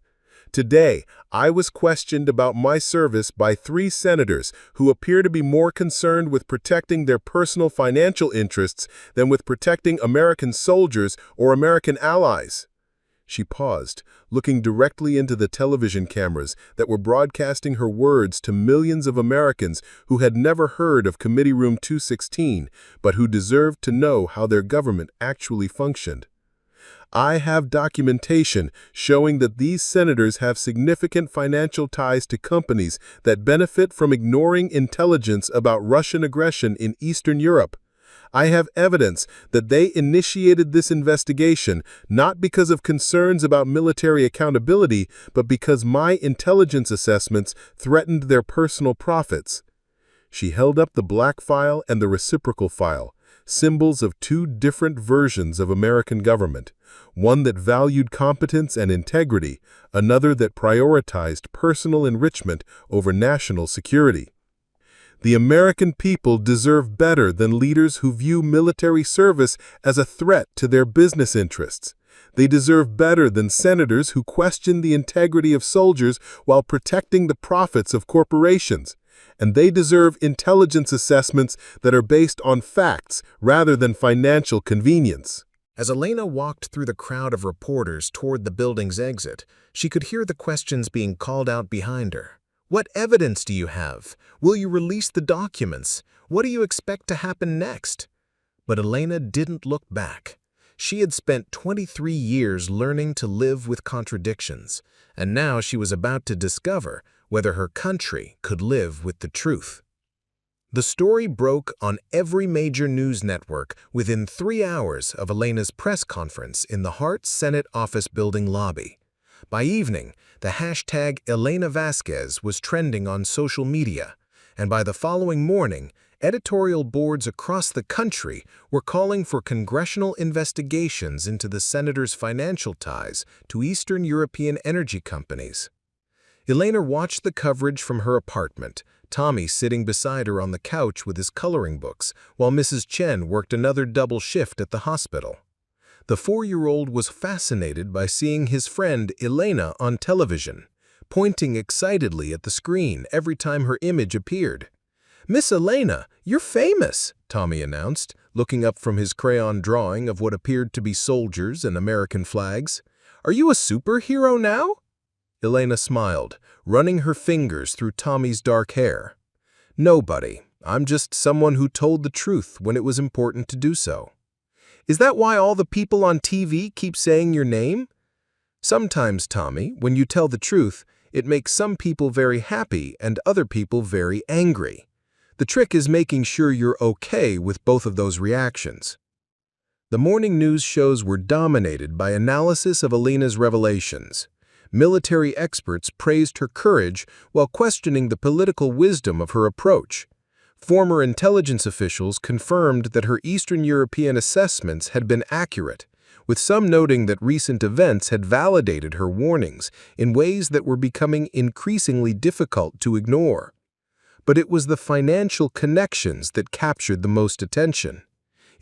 Today, I was questioned about my service by 3 senators who appear to be more concerned with protecting their personal financial interests than with protecting American soldiers or American allies." She paused, looking directly into the television cameras that were broadcasting her words to millions of Americans who had never heard of Committee Room 216, but who deserved to know how their government actually functioned. "I have documentation showing that these senators have significant financial ties to companies that benefit from ignoring intelligence about Russian aggression in Eastern Europe. I have evidence that they initiated this investigation not because of concerns about military accountability, but because my intelligence assessments threatened their personal profits." She held up the black file and the reciprocal file, symbols of 2 different versions of American government, one that valued competence and integrity, another that prioritized personal enrichment over national security. "The American people deserve better than leaders who view military service as a threat to their business interests. They deserve better than senators who question the integrity of soldiers while protecting the profits of corporations. And they deserve intelligence assessments that are based on facts rather than financial convenience." As Elena walked through the crowd of reporters toward the building's exit, she could hear the questions being called out behind her. "What evidence do you have? Will you release the documents? What do you expect to happen next?" But Elena didn't look back. She had spent 23 years learning to live with contradictions, and now she was about to discover whether her country could live with the truth. The story broke on every major news network within 3 hours of Elena's press conference in the Hart Senate office building lobby. By evening, the hashtag Elena Vasquez was trending on social media, and by the following morning, editorial boards across the country were calling for congressional investigations into the senator's financial ties to Eastern European energy companies. Elena watched the coverage from her apartment, Tommy sitting beside her on the couch with his coloring books, while Mrs. Chen worked another double shift at the hospital. The 4-year-old was fascinated by seeing his friend Elena on television, pointing excitedly at the screen every time her image appeared. "Miss Elena, you're famous," Tommy announced, looking up from his crayon drawing of what appeared to be soldiers and American flags. "Are you a superhero now?" Elena smiled, running her fingers through Tommy's dark hair. "No, buddy. I'm just someone who told the truth when it was important to do so." "Is that why all the people on TV keep saying your name?" "Sometimes, Tommy, when you tell the truth, it makes some people very happy and other people very angry. The trick is making sure you're okay with both of those reactions." The morning news shows were dominated by analysis of Elena's revelations. Military experts praised her courage while questioning the political wisdom of her approach. Former intelligence officials confirmed that her Eastern European assessments had been accurate, with some noting that recent events had validated her warnings in ways that were becoming increasingly difficult to ignore. But it was the financial connections that captured the most attention.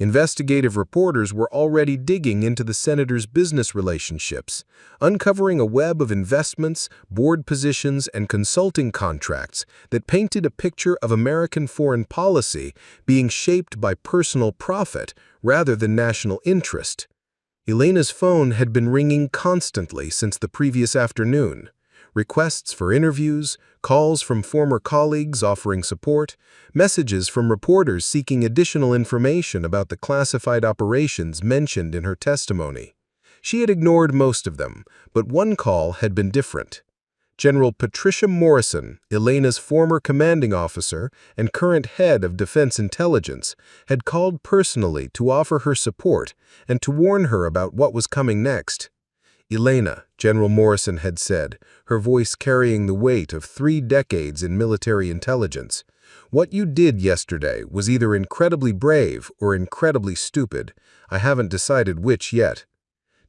Investigative reporters were already digging into the senator's business relationships, uncovering a web of investments, board positions, and consulting contracts that painted a picture of American foreign policy being shaped by personal profit rather than national interest. Elena's phone had been ringing constantly since the previous afternoon. Requests for interviews, calls from former colleagues offering support, messages from reporters seeking additional information about the classified operations mentioned in her testimony. She had ignored most of them, but one call had been different. General Patricia Morrison, Elena's former commanding officer and current head of Defense Intelligence, had called personally to offer her support and to warn her about what was coming next. "Elena," General Morrison had said, her voice carrying the weight of 3 decades in military intelligence, "what you did yesterday was either incredibly brave or incredibly stupid. I haven't decided which yet.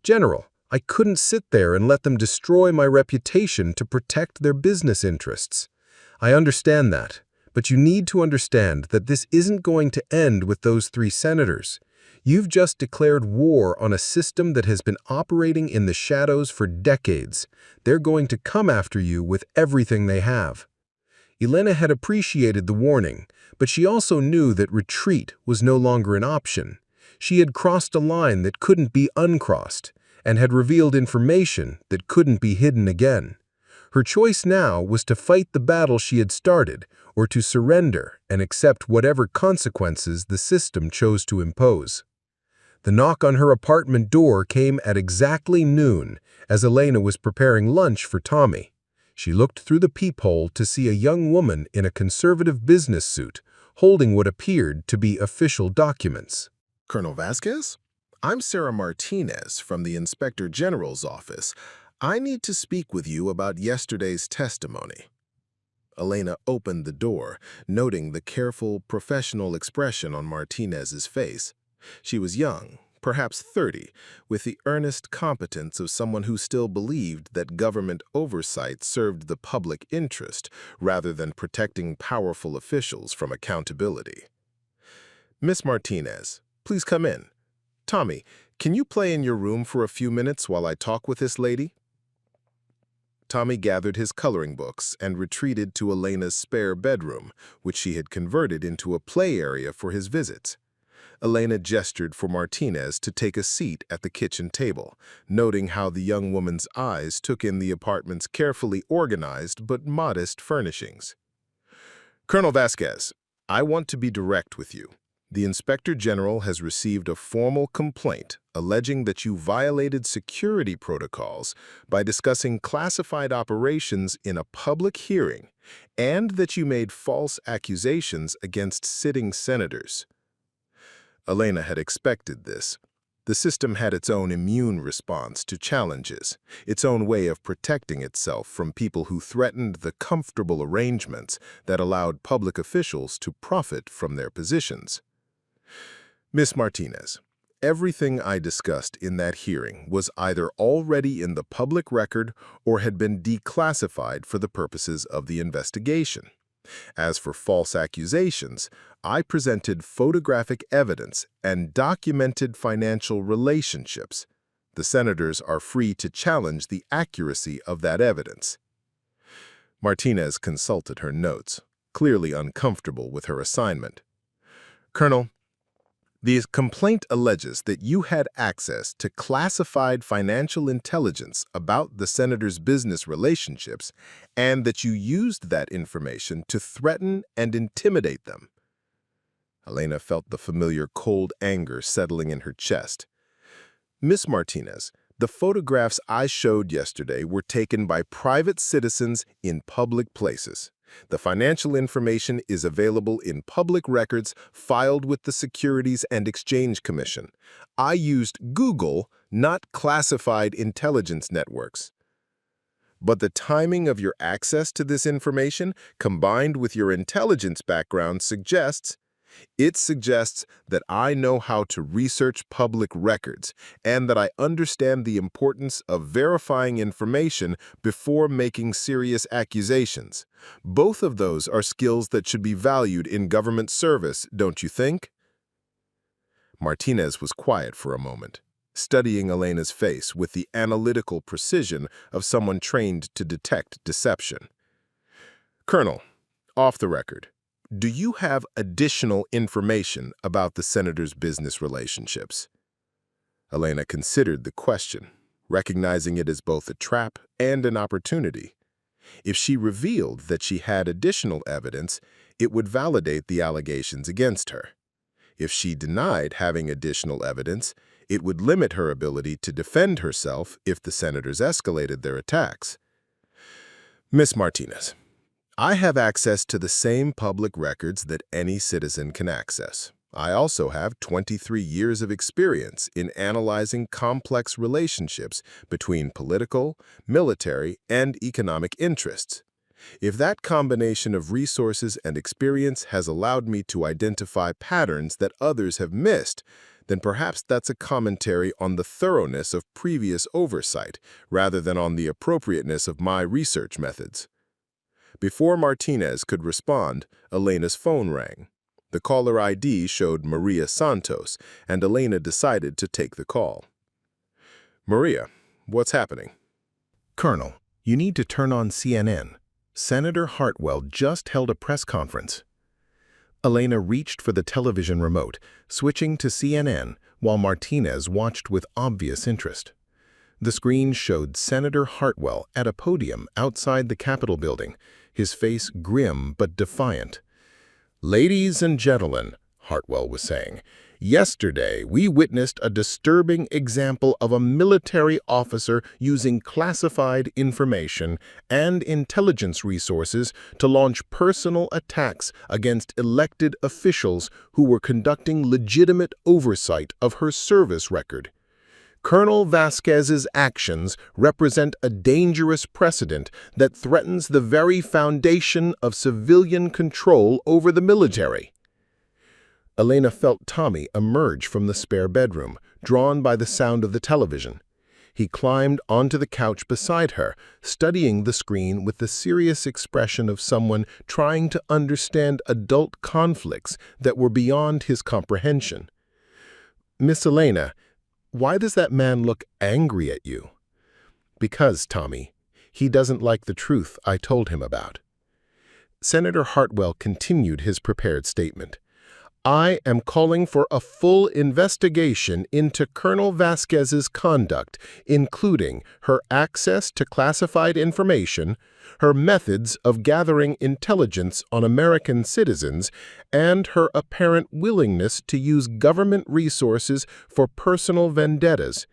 General, I couldn't sit there and let them destroy my reputation to protect their business interests. I understand that, but you need to understand that this isn't going to end with those 3 senators. You've just declared war on a system that has been operating in the shadows for decades. They're going to come after you with everything they have." Elena had appreciated the warning, but she also knew that retreat was no longer an option. She had crossed a line that couldn't be uncrossed, and had revealed information that couldn't be hidden again. Her choice now was to fight the battle she had started, or to surrender and accept whatever consequences the system chose to impose. The knock on her apartment door came at exactly noon, as Elena was preparing lunch for Tommy. She looked through the peephole to see a young woman in a conservative business suit, holding what appeared to be official documents. "Colonel Vasquez? I'm Sarah Martinez from the Inspector General's office. I need to speak with you about yesterday's testimony." Elena opened the door, noting the careful, professional expression on Martinez's face. She was young, perhaps 30, with the earnest competence of someone who still believed that government oversight served the public interest rather than protecting powerful officials from accountability. "Miss Martinez, please come in. Tommy, can you play in your room for a few minutes while I talk with this lady?" Tommy gathered his coloring books and retreated to Elena's spare bedroom, which she had converted into a play area for his visits. Elena gestured for Martinez to take a seat at the kitchen table, noting how the young woman's eyes took in the apartment's carefully organized but modest furnishings. "Colonel Vasquez, I want to be direct with you. The Inspector General has received a formal complaint alleging that you violated security protocols by discussing classified operations in a public hearing and that you made false accusations against sitting senators. Elena had expected this. The system had its own immune response to challenges, its own way of protecting itself from people who threatened the comfortable arrangements that allowed public officials to profit from their positions. Ms. Martinez, everything I discussed in that hearing was either already in the public record or had been declassified for the purposes of the investigation. As for false accusations, I presented photographic evidence and documented financial relationships. The senators are free to challenge the accuracy of that evidence. Martinez consulted her notes, clearly uncomfortable with her assignment. Colonel, the complaint alleges that you had access to classified financial intelligence about the senators' business relationships and that you used that information to threaten and intimidate them. Elena felt the familiar cold anger settling in her chest. Miss Martinez, the photographs I showed yesterday were taken by private citizens in public places. The financial information is available in public records filed with the Securities and Exchange Commission. I used Google, not classified intelligence networks. But the timing of your access to this information, combined with your intelligence background, suggests that I know how to research public records and that I understand the importance of verifying information before making serious accusations. Both of those are skills that should be valued in government service, don't you think? Martinez was quiet for a moment, studying Elena's face with the analytical precision of someone trained to detect deception. Colonel, off the record, do you have additional information about the senator's business relationships? Elena considered the question, recognizing it as both a trap and an opportunity. If she revealed that she had additional evidence, it would validate the allegations against her. If she denied having additional evidence, it would limit her ability to defend herself if the senators escalated their attacks. Miss Martinez, I have access to the same public records that any citizen can access. I also have 23 years of experience in analyzing complex relationships between political, military, and economic interests. If that combination of resources and experience has allowed me to identify patterns that others have missed, then perhaps that's a commentary on the thoroughness of previous oversight rather than on the appropriateness of my research methods. Before Martinez could respond, Elena's phone rang. The caller ID showed Maria Santos, and Elena decided to take the call. Maria, what's happening? Colonel, you need to turn on CNN. Senator Hartwell just held a press conference. Elena reached for the television remote, switching to CNN while Martinez watched with obvious interest. The screen showed Senator Hartwell at a podium outside the Capitol building, his face grim but defiant. "Ladies and gentlemen," Hartwell was saying, "yesterday we witnessed a disturbing example of a military officer using classified information and intelligence resources to launch personal attacks against elected officials who were conducting legitimate oversight of her service record. Colonel Vasquez's actions represent a dangerous precedent that threatens the very foundation of civilian control over the military." Elena felt Tommy emerge from the spare bedroom, drawn by the sound of the television. He climbed onto the couch beside her, studying the screen with the serious expression of someone trying to understand adult conflicts that were beyond his comprehension. "Miss Elena, why does that man look angry at you?" "Because, Tommy, he doesn't like the truth I told him about." Senator Hartwell continued his prepared statement. I am calling for a full investigation into Colonel Vasquez's conduct, including her access to classified information, her methods of gathering intelligence on American citizens, and her apparent willingness to use government resources for personal vendettas.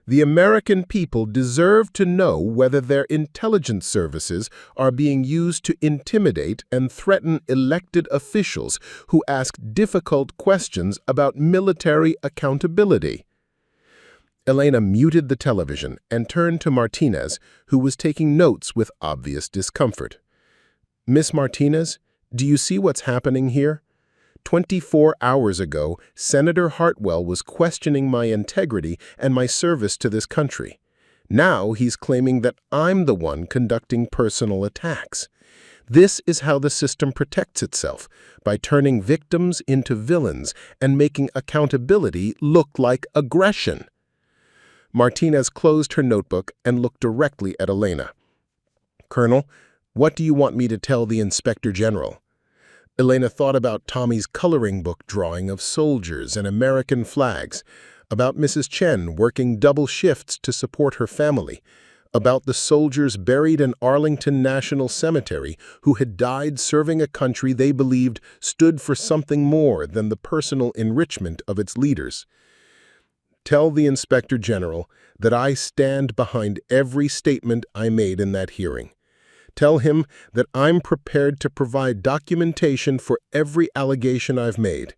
The American people deserve to know whether their intelligence services are being used to intimidate and threaten elected officials who ask difficult questions about military accountability. Elena muted the television and turned to Martinez, who was taking notes with obvious discomfort. "Miss Martinez, do you see what's happening here? 24 hours ago, Senator Hartwell was questioning my integrity and my service to this country. Now he's claiming that I'm the one conducting personal attacks. This is how the system protects itself, by turning victims into villains and making accountability look like aggression." Martinez closed her notebook and looked directly at Elena. "Colonel, what do you want me to tell the Inspector General?" Elena thought about Tommy's coloring book drawing of soldiers and American flags, about Mrs. Chen working double shifts to support her family, about the soldiers buried in Arlington National Cemetery who had died serving a country they believed stood for something more than the personal enrichment of its leaders. "Tell the Inspector General that I stand behind every statement I made in that hearing. Tell him that I'm prepared to provide documentation for every allegation I've made.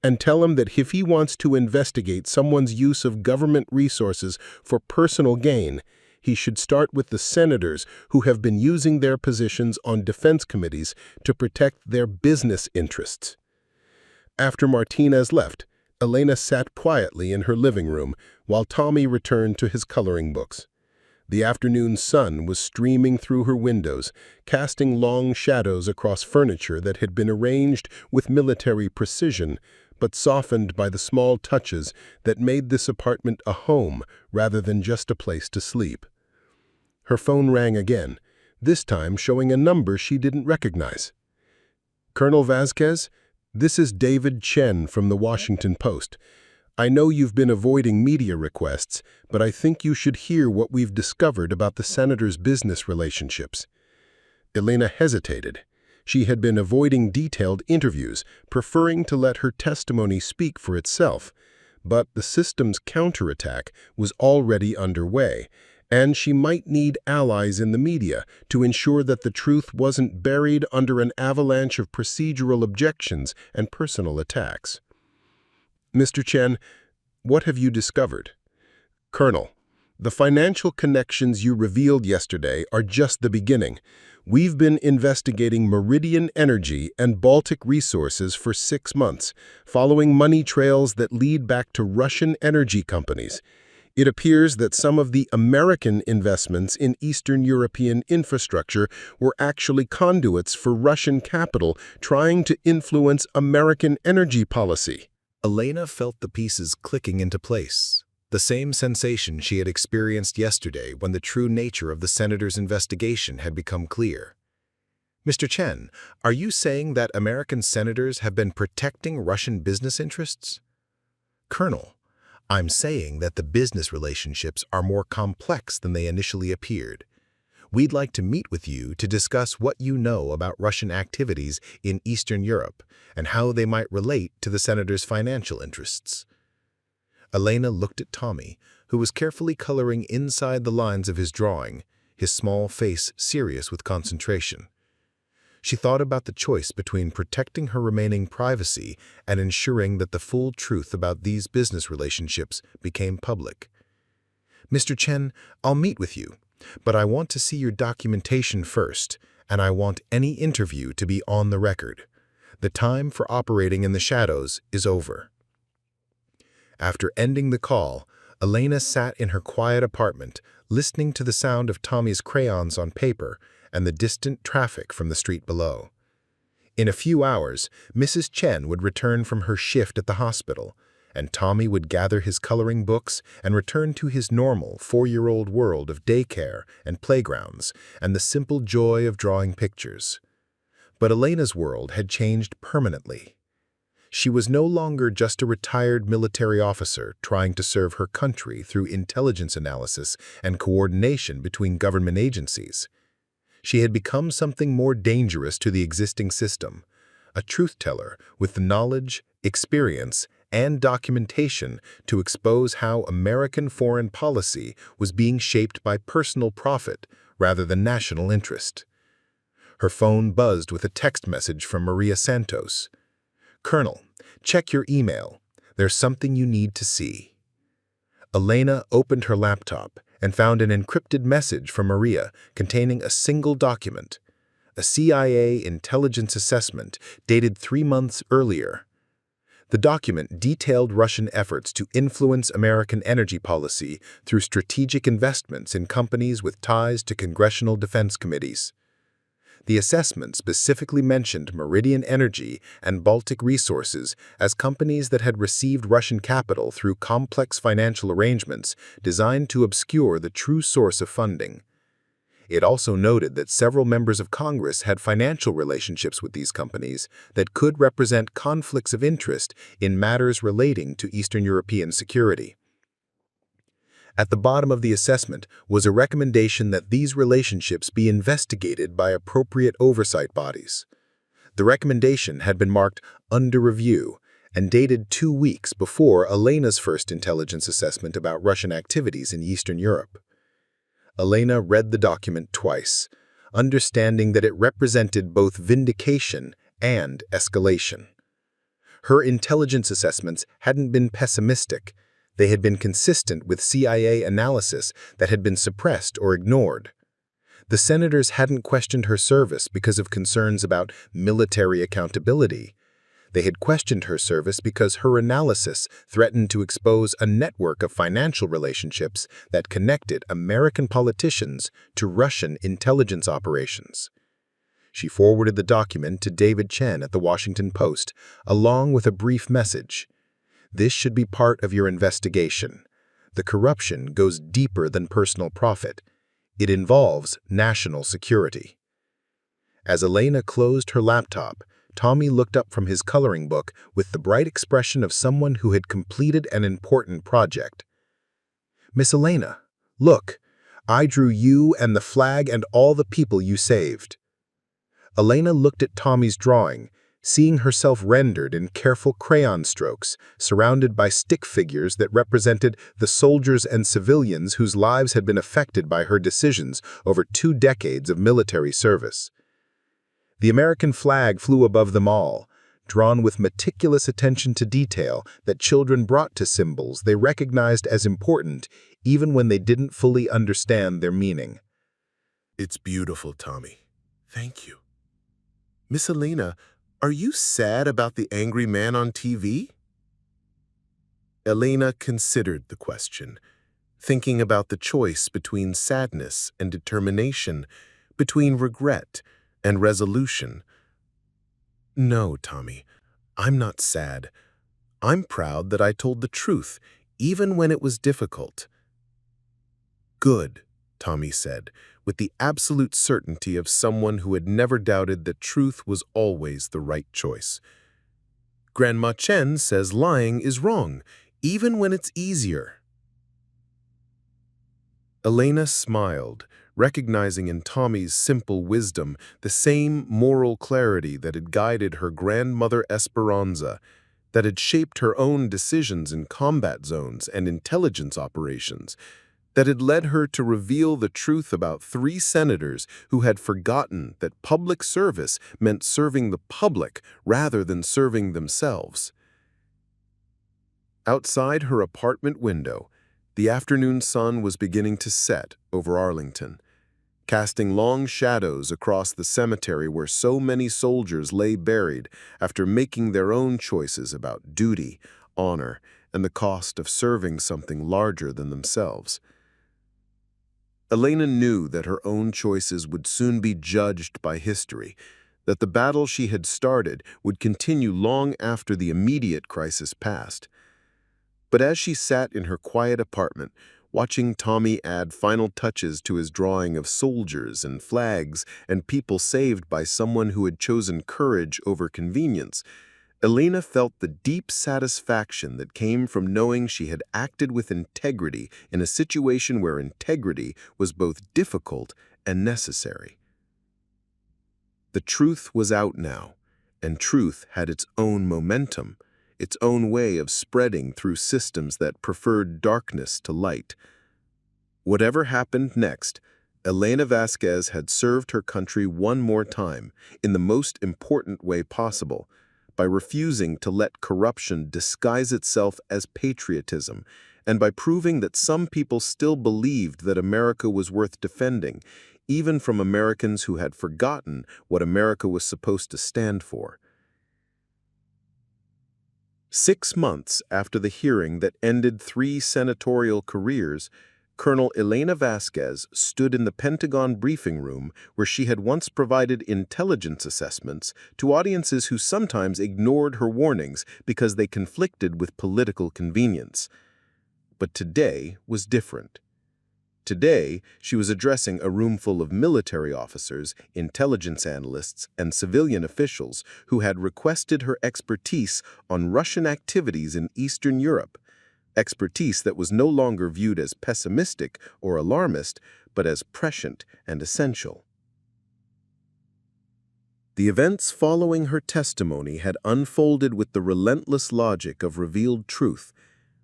And tell him that if he wants to investigate someone's use of government resources for personal gain, he should start with the senators who have been using their positions on defense committees to protect their business interests." After Martinez left, Elena sat quietly in her living room while Tommy returned to his coloring books. The afternoon sun was streaming through her windows, casting long shadows across furniture that had been arranged with military precision, but softened by the small touches that made this apartment a home rather than just a place to sleep. Her phone rang again, this time showing a number she didn't recognize. "Colonel Vasquez, this is David Chen from the Washington Post. I know you've been avoiding media requests, but I think you should hear what we've discovered about the senator's business relationships." Elena hesitated. She had been avoiding detailed interviews, preferring to let her testimony speak for itself. But the system's counterattack was already underway, and she might need allies in the media to ensure that the truth wasn't buried under an avalanche of procedural objections and personal attacks. "Mr. Chen, what have you discovered?" "Colonel, the financial connections you revealed yesterday are just the beginning. We've been investigating Meridian Energy and Baltic Resources for 6 months, following money trails that lead back to Russian energy companies. It appears that some of the American investments in Eastern European infrastructure were actually conduits for Russian capital trying to influence American energy policy." Elena felt the pieces clicking into place, the same sensation she had experienced yesterday when the true nature of the senator's investigation had become clear. "Mr. Chen, are you saying that American senators have been protecting Russian business interests?" "Colonel, I'm saying that the business relationships are more complex than they initially appeared. We'd like to meet with you to discuss what you know about Russian activities in Eastern Europe and how they might relate to the senator's financial interests." Elena looked at Tommy, who was carefully coloring inside the lines of his drawing, his small face serious with concentration. She thought about the choice between protecting her remaining privacy and ensuring that the full truth about these business relationships became public. "Mr. Chen, I'll meet with you, but I want to see your documentation first, and I want any interview to be on the record. The time for operating in the shadows is over." After ending the call, Elena sat in her quiet apartment, listening to the sound of Tommy's crayons on paper and the distant traffic from the street below. In a few hours, Mrs. Chen would return from her shift at the hospital, and Tommy would gather his coloring books and return to his normal 4-year-old world of daycare and playgrounds and the simple joy of drawing pictures. But Elena's world had changed permanently. She was no longer just a retired military officer trying to serve her country through intelligence analysis and coordination between government agencies. She had become something more dangerous to the existing system, a truth-teller with the knowledge, experience, and documentation to expose how American foreign policy was being shaped by personal profit rather than national interest. Her phone buzzed with a text message from Maria Santos. "Colonel, check your email. There's something you need to see." Elena opened her laptop and found an encrypted message from Maria containing a single document, a CIA intelligence assessment dated 3 months earlier. The document detailed Russian efforts to influence American energy policy through strategic investments in companies with ties to congressional defense committees. The assessment specifically mentioned Meridian Energy and Baltic Resources as companies that had received Russian capital through complex financial arrangements designed to obscure the true source of funding. It also noted that several members of Congress had financial relationships with these companies that could represent conflicts of interest in matters relating to Eastern European security. At the bottom of the assessment was a recommendation that these relationships be investigated by appropriate oversight bodies. The recommendation had been marked under review and dated 2 weeks before Elena's first intelligence assessment about Russian activities in Eastern Europe. Elena read the document twice, understanding that it represented both vindication and escalation. Her intelligence assessments hadn't been pessimistic. They had been consistent with CIA analysis that had been suppressed or ignored. The senators hadn't questioned her service because of concerns about military accountability. They had questioned her service because her analysis threatened to expose a network of financial relationships that connected American politicians to Russian intelligence operations. She forwarded the document to David Chen at the Washington Post, along with a brief message. "This should be part of your investigation. The corruption goes deeper than personal profit. It involves national security." As Elena closed her laptop, Tommy looked up from his coloring book with the bright expression of someone who had completed an important project. "Miss Elena, look, I drew you and the flag and all the people you saved." Elena looked at Tommy's drawing, seeing herself rendered in careful crayon strokes, surrounded by stick figures that represented the soldiers and civilians whose lives had been affected by her decisions over 2 decades of military service. The American flag flew above them all, drawn with meticulous attention to detail that children brought to symbols they recognized as important even when they didn't fully understand their meaning. It's beautiful, Tommy. Thank you. Miss Elena, are you sad about the angry man on TV? Elena considered the question, thinking about the choice between sadness and determination, between regret and resolution. No, Tommy, I'm not sad. I'm proud that I told the truth, even when it was difficult. Good, Tommy said, with the absolute certainty of someone who had never doubted that truth was always the right choice. Grandma Chen says lying is wrong, even when it's easier. Elena smiled, recognizing in Tommy's simple wisdom the same moral clarity that had guided her grandmother Esperanza, that had shaped her own decisions in combat zones and intelligence operations, that had led her to reveal the truth about 3 senators who had forgotten that public service meant serving the public rather than serving themselves. Outside her apartment window, the afternoon sun was beginning to set over Arlington, casting long shadows across the cemetery where so many soldiers lay buried after making their own choices about duty, honor, and the cost of serving something larger than themselves. Elena knew that her own choices would soon be judged by history, that the battle she had started would continue long after the immediate crisis passed. But as she sat in her quiet apartment, watching Tommy add final touches to his drawing of soldiers and flags and people saved by someone who had chosen courage over convenience, Elena felt the deep satisfaction that came from knowing she had acted with integrity in a situation where integrity was both difficult and necessary. The truth was out now, and truth had its own momentum, its own way of spreading through systems that preferred darkness to light. Whatever happened next, Elena Vasquez had served her country one more time in the most important way possible, by refusing to let corruption disguise itself as patriotism, and by proving that some people still believed that America was worth defending, even from Americans who had forgotten what America was supposed to stand for. 6 months after the hearing that ended 3 senatorial careers, Colonel Elena Vasquez stood in the Pentagon briefing room where she had once provided intelligence assessments to audiences who sometimes ignored her warnings because they conflicted with political convenience. But today was different. Today, she was addressing a room full of military officers, intelligence analysts, and civilian officials who had requested her expertise on Russian activities in Eastern Europe. Expertise that was no longer viewed as pessimistic or alarmist, but as prescient and essential. The events following her testimony had unfolded with the relentless logic of revealed truth.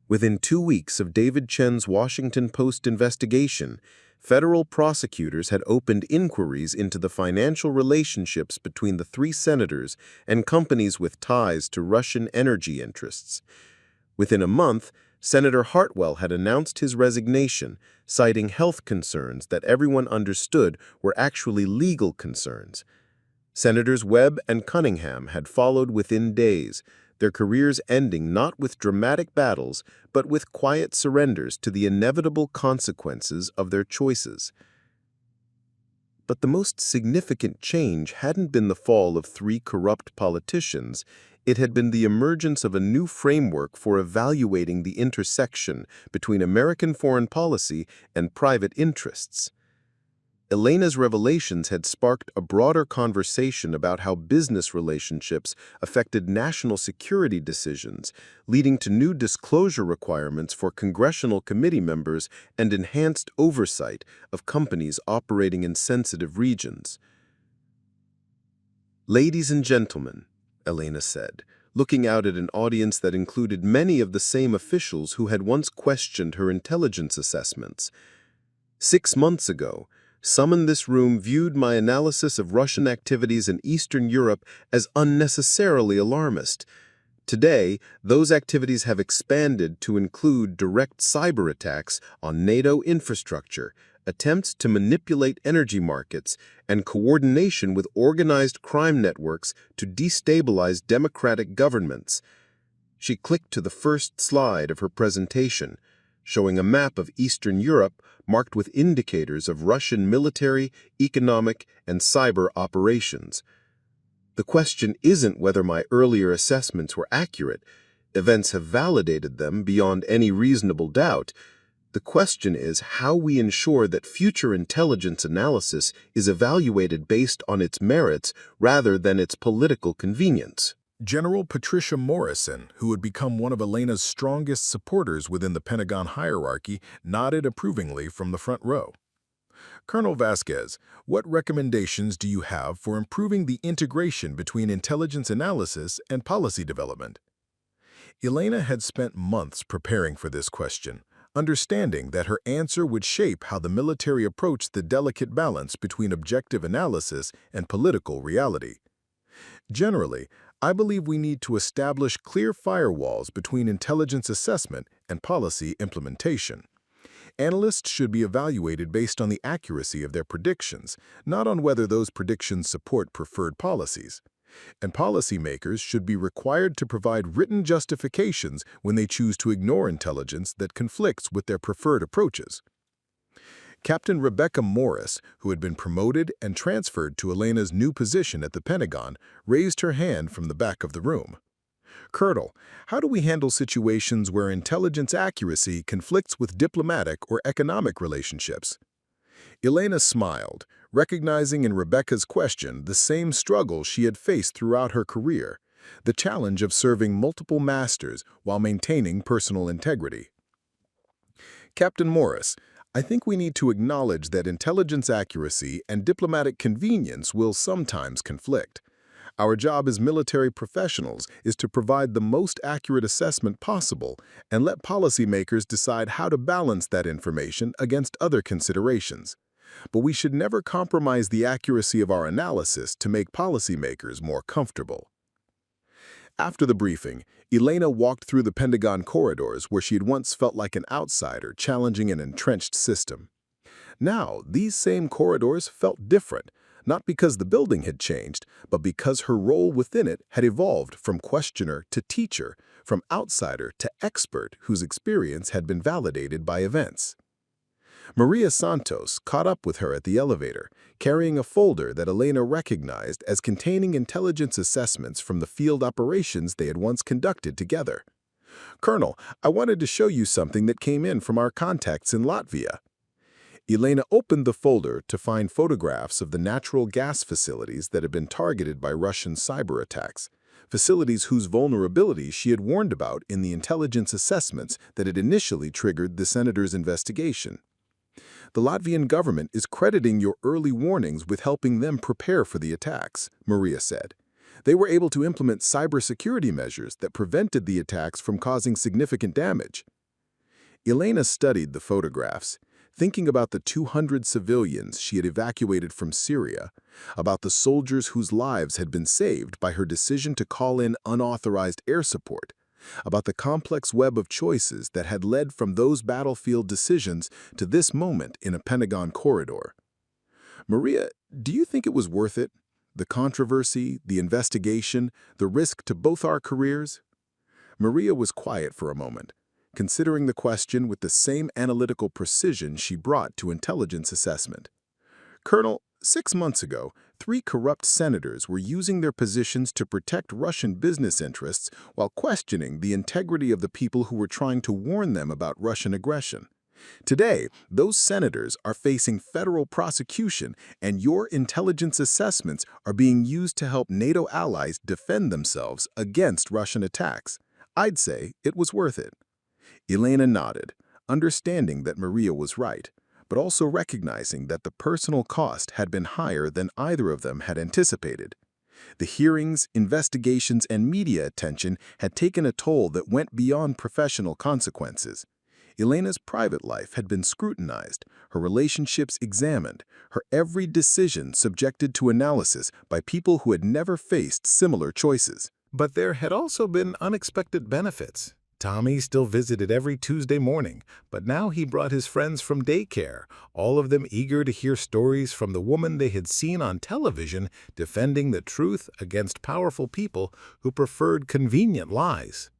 Within 2 weeks of David Chen's Washington Post investigation, federal prosecutors had opened inquiries into the financial relationships between the 3 senators and companies with ties to Russian energy interests. Within a month, Senator Hartwell had announced his resignation, citing health concerns that everyone understood were actually legal concerns. Senators Webb and Cunningham had followed within days, their careers ending not with dramatic battles, but with quiet surrenders to the inevitable consequences of their choices. But the most significant change hadn't been the fall of 3 corrupt politicians. It had been the emergence of a new framework for evaluating the intersection between American foreign policy and private interests. Elena's revelations had sparked a broader conversation about how business relationships affected national security decisions, leading to new disclosure requirements for congressional committee members and enhanced oversight of companies operating in sensitive regions. "Ladies and gentlemen," Elena said, looking out at an audience that included many of the same officials who had once questioned her intelligence assessments. "6 months ago, some in this room viewed my analysis of Russian activities in Eastern Europe as unnecessarily alarmist. Today, those activities have expanded to include direct cyber attacks on NATO infrastructure, attempts to manipulate energy markets, and coordination with organized crime networks to destabilize democratic governments." She clicked to the first slide of her presentation, showing a map of Eastern Europe marked with indicators of Russian military, economic, and cyber operations. "The question isn't whether my earlier assessments were accurate. Events have validated them beyond any reasonable doubt. The question is how we ensure that future intelligence analysis is evaluated based on its merits rather than its political convenience." General Patricia Morrison, who had become one of Elena's strongest supporters within the Pentagon hierarchy, nodded approvingly from the front row. "Colonel Vasquez, what recommendations do you have for improving the integration between intelligence analysis and policy development?" Elena had spent months preparing for this question, understanding that her answer would shape how the military approached the delicate balance between objective analysis and political reality. "Generally, I believe we need to establish clear firewalls between intelligence assessment and policy implementation. Analysts should be evaluated based on the accuracy of their predictions, not on whether those predictions support preferred policies. And policymakers should be required to provide written justifications when they choose to ignore intelligence that conflicts with their preferred approaches." Captain Rebecca Morris, who had been promoted and transferred to Elena's new position at the Pentagon, raised her hand from the back of the room. "Colonel, how do we handle situations where intelligence accuracy conflicts with diplomatic or economic relationships?" Elena smiled, recognizing in Rebecca's question the same struggle she had faced throughout her career. The challenge of serving multiple masters while maintaining personal integrity. Captain Morris, I think we need to acknowledge that intelligence accuracy and diplomatic convenience will sometimes conflict. Our job as military professionals is to provide the most accurate assessment possible and let policymakers decide how to balance that information against other considerations. But we should never compromise the accuracy of our analysis to make policymakers more comfortable. After the briefing, Elena walked through the Pentagon corridors where she had once felt like an outsider challenging an entrenched system. Now, these same corridors felt different, not because the building had changed, but because her role within it had evolved from questioner to teacher, from outsider to expert whose experience had been validated by events. Maria Santos caught up with her at the elevator, carrying a folder that Elena recognized as containing intelligence assessments from the field operations they had once conducted together. "Colonel, I wanted to show you something that came in from our contacts in Latvia." Elena opened the folder to find photographs of the natural gas facilities that had been targeted by Russian cyber attacks, facilities whose vulnerabilities she had warned about in the intelligence assessments that had initially triggered the senator's investigation. "The Latvian government is crediting your early warnings with helping them prepare for the attacks," Maria said. "They were able to implement cybersecurity measures that prevented the attacks from causing significant damage." Elena studied the photographs, thinking about the 200 civilians she had evacuated from Syria, about the soldiers whose lives had been saved by her decision to call in unauthorized air support, about the complex web of choices that had led from those battlefield decisions to this moment in a Pentagon corridor. "Maria, do you think it was worth it? The controversy, the investigation, the risk to both our careers?" Maria was quiet for a moment, considering the question with the same analytical precision she brought to intelligence assessment. "Colonel, 6 months ago, 3 corrupt senators were using their positions to protect Russian business interests while questioning the integrity of the people who were trying to warn them about Russian aggression. Today, those senators are facing federal prosecution, and your intelligence assessments are being used to help NATO allies defend themselves against Russian attacks. I'd say it was worth it." Elena nodded, understanding that Maria was right, but also recognizing that the personal cost had been higher than either of them had anticipated. The hearings, investigations, and media attention had taken a toll that went beyond professional consequences. Elena's private life had been scrutinized, her relationships examined, her every decision subjected to analysis by people who had never faced similar choices. But there had also been unexpected benefits. Tommy still visited every Tuesday morning, but now he brought his friends from daycare, all of them eager to hear stories from the woman they had seen on television defending the truth against powerful people who preferred convenient lies.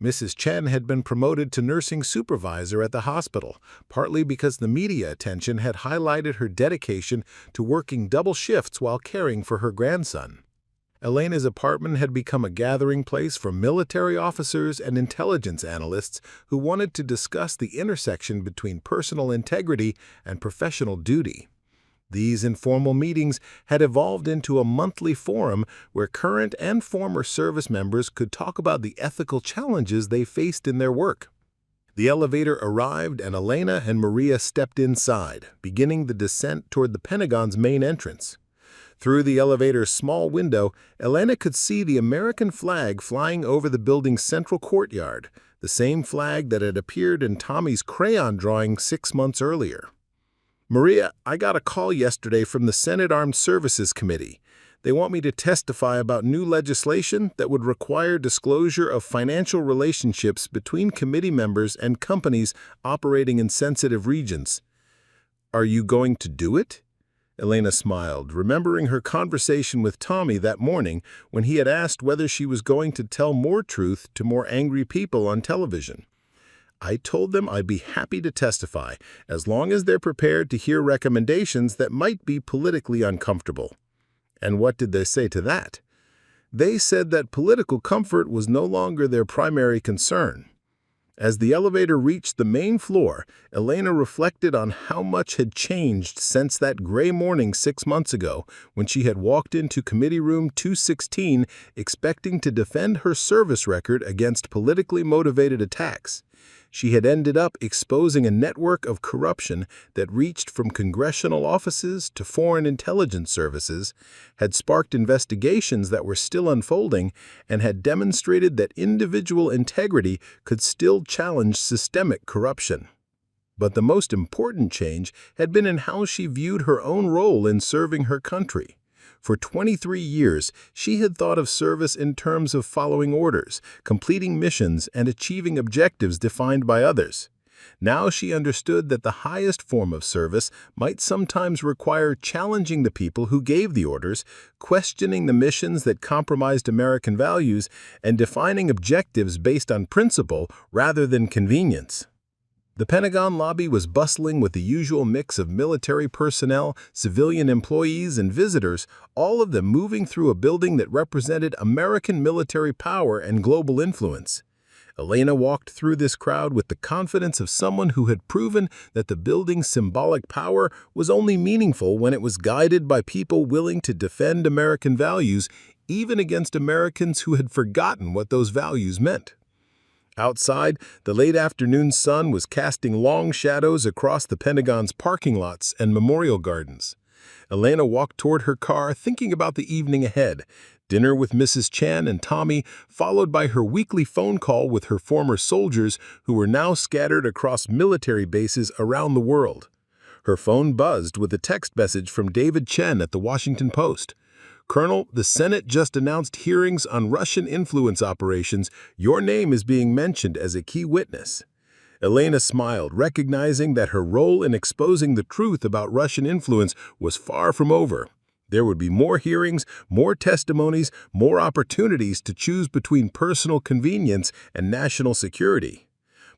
Mrs. Chen had been promoted to nursing supervisor at the hospital, partly because the media attention had highlighted her dedication to working double shifts while caring for her grandson. Elena's apartment had become a gathering place for military officers and intelligence analysts who wanted to discuss the intersection between personal integrity and professional duty. These informal meetings had evolved into a monthly forum where current and former service members could talk about the ethical challenges they faced in their work. The elevator arrived and Elena and Maria stepped inside, beginning the descent toward the Pentagon's main entrance. Through the elevator's small window, Elena could see the American flag flying over the building's central courtyard, the same flag that had appeared in Tommy's crayon drawing 6 months earlier. "Maria, I got a call yesterday from the Senate Armed Services Committee. They want me to testify about new legislation that would require disclosure of financial relationships between committee members and companies operating in sensitive regions." "Are you going to do it?" Elena smiled, remembering her conversation with Tommy that morning when he had asked whether she was going to tell more truth to more angry people on television. "I told them I'd be happy to testify, as long as they're prepared to hear recommendations that might be politically uncomfortable." "And what did they say to that?" "They said that political comfort was no longer their primary concern." As the elevator reached the main floor, Elena reflected on how much had changed since that gray morning 6 months ago when she had walked into Committee Room 216 expecting to defend her service record against politically motivated attacks. She had ended up exposing a network of corruption that reached from congressional offices to foreign intelligence services, had sparked investigations that were still unfolding, and had demonstrated that individual integrity could still challenge systemic corruption. But the most important change had been in how she viewed her own role in serving her country. For 23 years, she had thought of service in terms of following orders, completing missions, and achieving objectives defined by others. Now she understood that the highest form of service might sometimes require challenging the people who gave the orders, questioning the missions that compromised American values, and defining objectives based on principle rather than convenience. The Pentagon lobby was bustling with the usual mix of military personnel, civilian employees, and visitors, all of them moving through a building that represented American military power and global influence. Elena walked through this crowd with the confidence of someone who had proven that the building's symbolic power was only meaningful when it was guided by people willing to defend American values, even against Americans who had forgotten what those values meant. Outside, the late afternoon sun was casting long shadows across the Pentagon's parking lots and memorial gardens. Elena walked toward her car, thinking about the evening ahead. Dinner with Mrs. Chen and Tommy, followed by her weekly phone call with her former soldiers who were now scattered across military bases around the world. Her phone buzzed with a text message from David Chen at the Washington Post. "Colonel, the Senate just announced hearings on Russian influence operations. Your name is being mentioned as a key witness." Elena smiled, recognizing that her role in exposing the truth about Russian influence was far from over. There would be more hearings, more testimonies, more opportunities to choose between personal convenience and national security.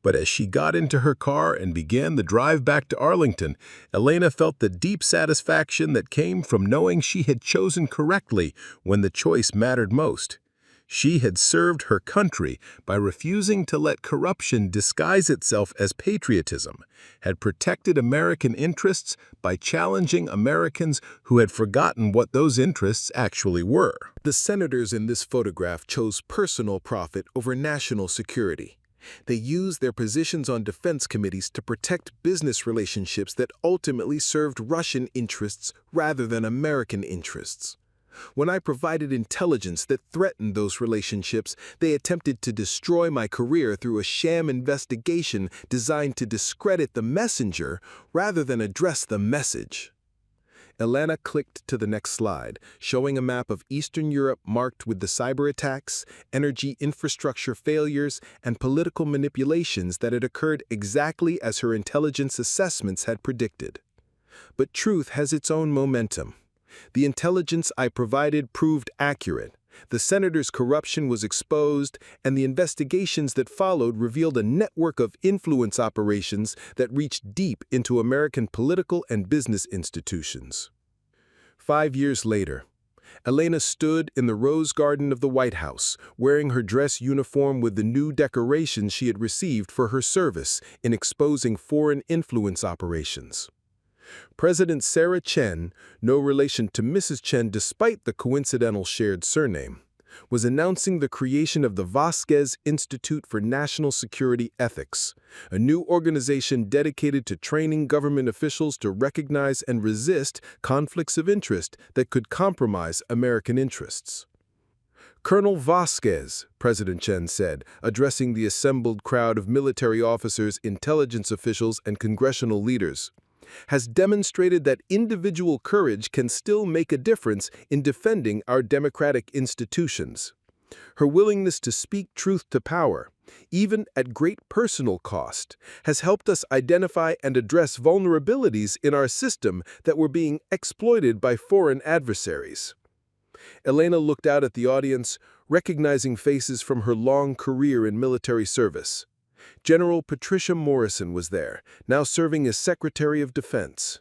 But as she got into her car and began the drive back to Arlington, Elena felt the deep satisfaction that came from knowing she had chosen correctly when the choice mattered most. She had served her country by refusing to let corruption disguise itself as patriotism, had protected American interests by challenging Americans who had forgotten what those interests actually were. The senators in this photograph chose personal profit over national security. They used their positions on defense committees to protect business relationships that ultimately served Russian interests rather than American interests. When I provided intelligence that threatened those relationships, they attempted to destroy my career through a sham investigation designed to discredit the messenger rather than address the message. Elena clicked to the next slide, showing a map of Eastern Europe marked with the cyber attacks, energy infrastructure failures, and political manipulations that had occurred exactly as her intelligence assessments had predicted. But truth has its own momentum. The intelligence I provided proved accurate. The senator's corruption was exposed, and the investigations that followed revealed a network of influence operations that reached deep into American political and business institutions. 5 years later, Elena stood in the Rose Garden of the White House, wearing her dress uniform with the new decorations she had received for her service in exposing foreign influence operations. President Sarah Chen, no relation to Mrs. Chen despite the coincidental shared surname, was announcing the creation of the Vasquez Institute for National Security Ethics, a new organization dedicated to training government officials to recognize and resist conflicts of interest that could compromise American interests. "Colonel Vasquez," President Chen said, addressing the assembled crowd of military officers, intelligence officials, and congressional leaders, has demonstrated that individual courage can still make a difference in defending our democratic institutions. Her willingness to speak truth to power, even at great personal cost, has helped us identify and address vulnerabilities in our system that were being exploited by foreign adversaries. Elena looked out at the audience, recognizing faces from her long career in military service. General Patricia Morrison was there, now serving as Secretary of Defense.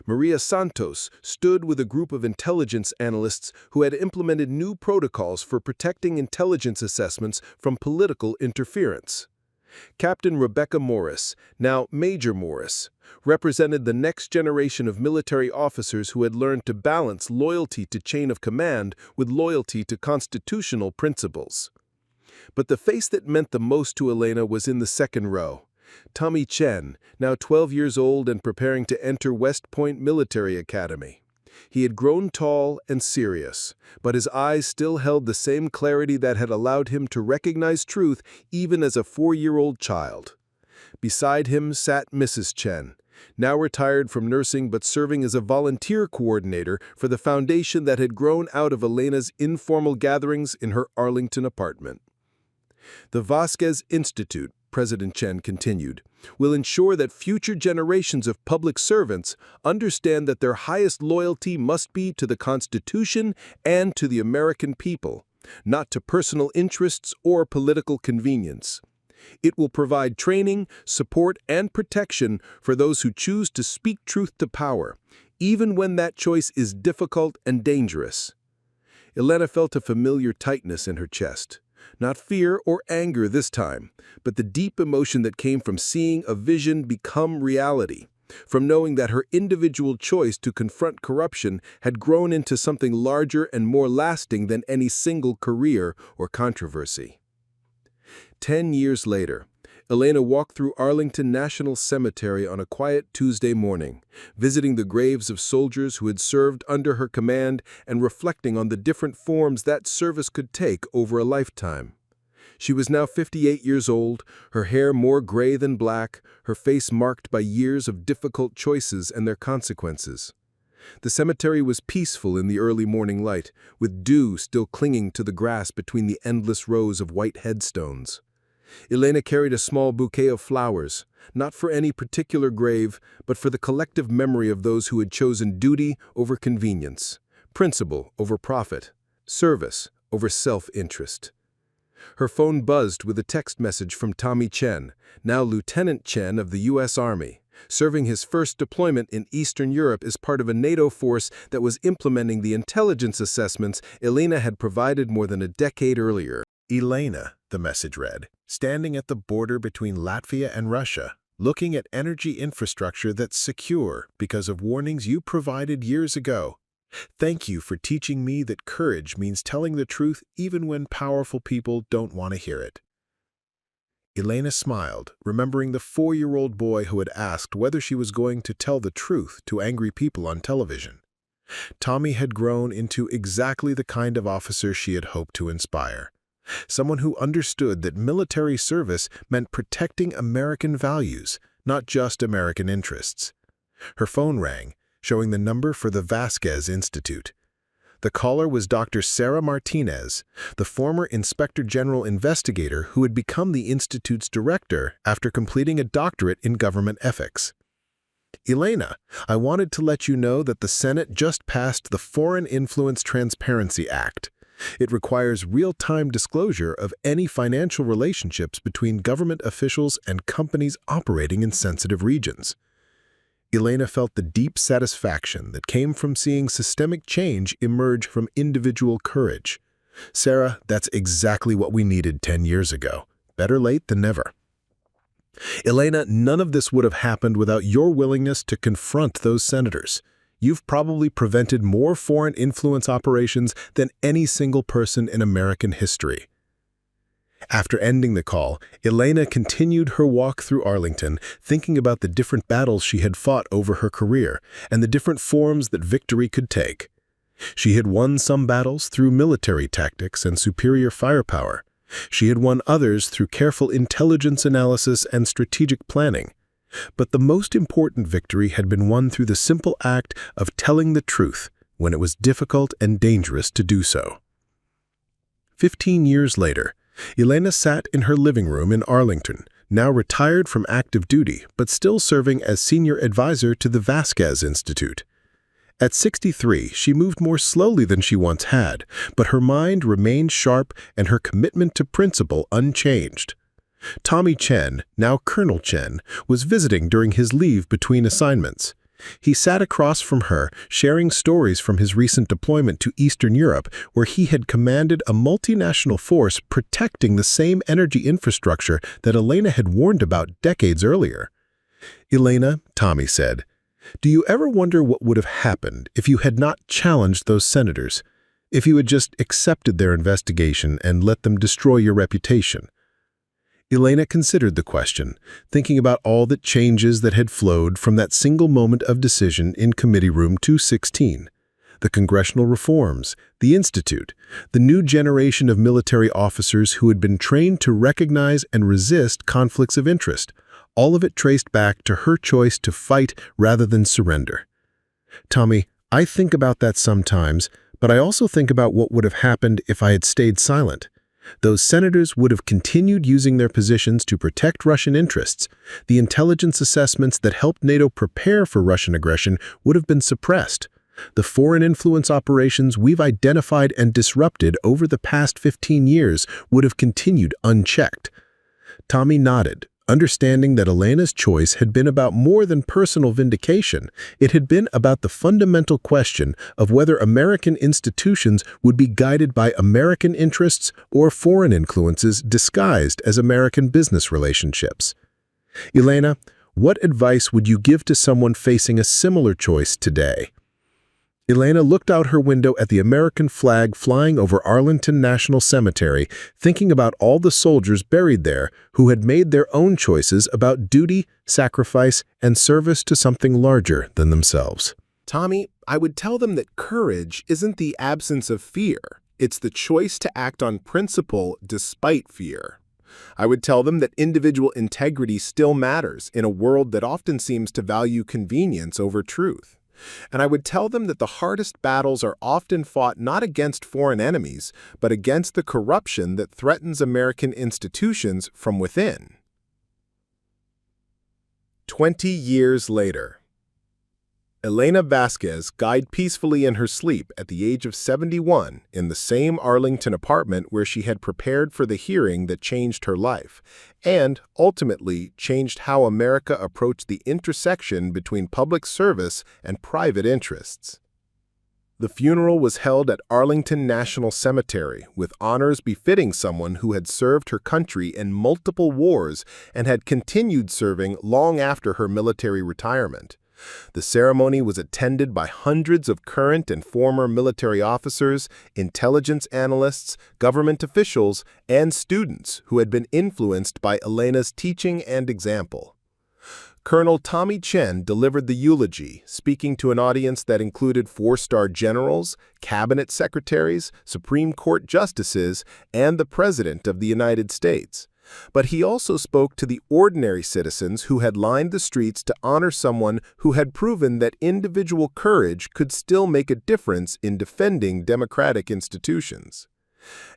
Maria Santos stood with a group of intelligence analysts who had implemented new protocols for protecting intelligence assessments from political interference. Captain Rebecca Morris, now Major Morris, represented the next generation of military officers who had learned to balance loyalty to chain of command with loyalty to constitutional principles. But the face that meant the most to Elena was in the second row. Tommy Chen, now 12 years old and preparing to enter West Point Military Academy. He had grown tall and serious, but his eyes still held the same clarity that had allowed him to recognize truth even as a 4-year-old child. Beside him sat Mrs. Chen, now retired from nursing but serving as a volunteer coordinator for the foundation that had grown out of Elena's informal gatherings in her Arlington apartment. The Vasquez Institute, President Chen continued, will ensure that future generations of public servants understand that their highest loyalty must be to the Constitution and to the American people, not to personal interests or political convenience. It will provide training, support, and protection for those who choose to speak truth to power, even when that choice is difficult and dangerous. Elena felt a familiar tightness in her chest. Not fear or anger this time, but the deep emotion that came from seeing a vision become reality, from knowing that her individual choice to confront corruption had grown into something larger and more lasting than any single career or controversy. 10 years later, Elena walked through Arlington National Cemetery on a quiet Tuesday morning, visiting the graves of soldiers who had served under her command and reflecting on the different forms that service could take over a lifetime. She was now 58 years old, her hair more gray than black, her face marked by years of difficult choices and their consequences. The cemetery was peaceful in the early morning light, with dew still clinging to the grass between the endless rows of white headstones. Elena carried a small bouquet of flowers, not for any particular grave, but for the collective memory of those who had chosen duty over convenience, principle over profit, service over self-interest. Her phone buzzed with a text message from Tommy Chen, now Lieutenant Chen of the U.S. Army, serving his first deployment in Eastern Europe as part of a NATO force that was implementing the intelligence assessments Elena had provided more than a decade earlier. Elena, the message read, standing at the border between Latvia and Russia, looking at energy infrastructure that's secure because of warnings you provided years ago. Thank you for teaching me that courage means telling the truth even when powerful people don't want to hear it. Elena smiled, remembering the 4-year-old boy who had asked whether she was going to tell the truth to angry people on television. Tommy had grown into exactly the kind of officer she had hoped to inspire. Someone who understood that military service meant protecting American values, not just American interests. Her phone rang, showing the number for the Vasquez Institute. The caller was Dr. Sarah Martinez, the former Inspector General investigator who had become the Institute's director after completing a doctorate in government ethics. Elena, I wanted to let you know that the Senate just passed the Foreign Influence Transparency Act. It requires real-time disclosure of any financial relationships between government officials and companies operating in sensitive regions. Elena felt the deep satisfaction that came from seeing systemic change emerge from individual courage. Sarah, that's exactly what we needed 10 years ago. Better late than never. Elena, none of this would have happened without your willingness to confront those senators. You've probably prevented more foreign influence operations than any single person in American history. After ending the call, Elena continued her walk through Arlington, thinking about the different battles she had fought over her career and the different forms that victory could take. She had won some battles through military tactics and superior firepower. She had won others through careful intelligence analysis and strategic planning. But the most important victory had been won through the simple act of telling the truth when it was difficult and dangerous to do so. 15 years later, Elena sat in her living room in Arlington, now retired from active duty, but still serving as senior advisor to the Vasquez Institute. At 63, she moved more slowly than she once had, but her mind remained sharp and her commitment to principle unchanged. Tommy Chen, now Colonel Chen, was visiting during his leave between assignments. He sat across from her, sharing stories from his recent deployment to Eastern Europe, where he had commanded a multinational force protecting the same energy infrastructure that Elena had warned about decades earlier. "Elena," Tommy said, "do you ever wonder what would have happened if you had not challenged those senators? If you had just accepted their investigation and let them destroy your reputation?" Elena considered the question, thinking about all the changes that had flowed from that single moment of decision in Committee Room 216. The congressional reforms, the institute, the new generation of military officers who had been trained to recognize and resist conflicts of interest, all of it traced back to her choice to fight rather than surrender. "Tommy, I think about that sometimes, but I also think about what would have happened if I had stayed silent. Those senators would have continued using their positions to protect Russian interests. The intelligence assessments that helped NATO prepare for Russian aggression would have been suppressed. The foreign influence operations we've identified and disrupted over the past 15 years would have continued unchecked." Tommy nodded, understanding that Elena's choice had been about more than personal vindication. It had been about the fundamental question of whether American institutions would be guided by American interests or foreign influences disguised as American business relationships. "Elena, what advice would you give to someone facing a similar choice today?" Elena looked out her window at the American flag flying over Arlington National Cemetery, thinking about all the soldiers buried there who had made their own choices about duty, sacrifice, and service to something larger than themselves. "Tommy, I would tell them that courage isn't the absence of fear. It's the choice to act on principle despite fear. I would tell them that individual integrity still matters in a world that often seems to value convenience over truth. And I would tell them that the hardest battles are often fought not against foreign enemies, but against the corruption that threatens American institutions from within." 20 years later. Elena Vasquez died peacefully in her sleep at the age of 71 in the same Arlington apartment where she had prepared for the hearing that changed her life, and ultimately changed how America approached the intersection between public service and private interests. The funeral was held at Arlington National Cemetery with honors befitting someone who had served her country in multiple wars and had continued serving long after her military retirement. The ceremony was attended by hundreds of current and former military officers, intelligence analysts, government officials, and students who had been influenced by Elena's teaching and example. Colonel Tommy Chen delivered the eulogy, speaking to an audience that included four-star generals, cabinet secretaries, Supreme Court justices, and the President of the United States. But he also spoke to the ordinary citizens who had lined the streets to honor someone who had proven that individual courage could still make a difference in defending democratic institutions.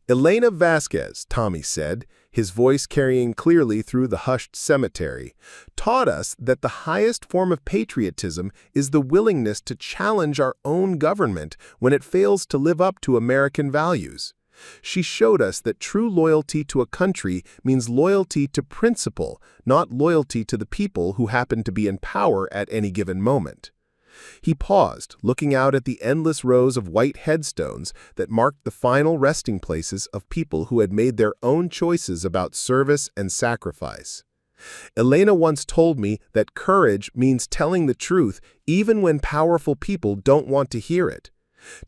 "Elena Vasquez," Tommy said, his voice carrying clearly through the hushed cemetery, "taught us that the highest form of patriotism is the willingness to challenge our own government when it fails to live up to American values. She showed us that true loyalty to a country means loyalty to principle, not loyalty to the people who happen to be in power at any given moment." He paused, looking out at the endless rows of white headstones that marked the final resting places of people who had made their own choices about service and sacrifice. "Elena once told me that courage means telling the truth even when powerful people don't want to hear it.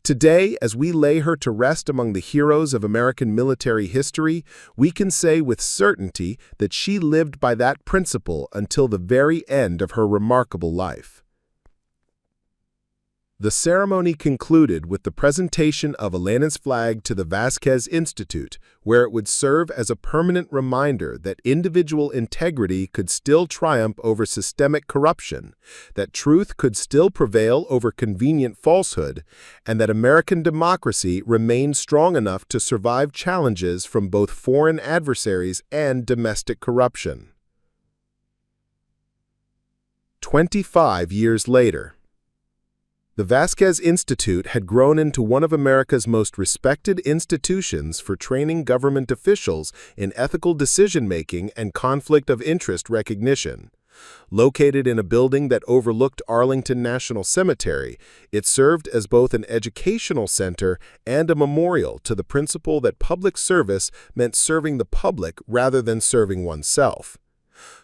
Today, as we lay her to rest among the heroes of American military history, we can say with certainty that she lived by that principle until the very end of her remarkable life." The ceremony concluded with the presentation of Elena's flag to the Vasquez Institute, where it would serve as a permanent reminder that individual integrity could still triumph over systemic corruption, that truth could still prevail over convenient falsehood, and that American democracy remained strong enough to survive challenges from both foreign adversaries and domestic corruption. 25 years later. The Vasquez Institute had grown into one of America's most respected institutions for training government officials in ethical decision-making and conflict of interest recognition. Located in a building that overlooked Arlington National Cemetery, it served as both an educational center and a memorial to the principle that public service meant serving the public rather than serving oneself.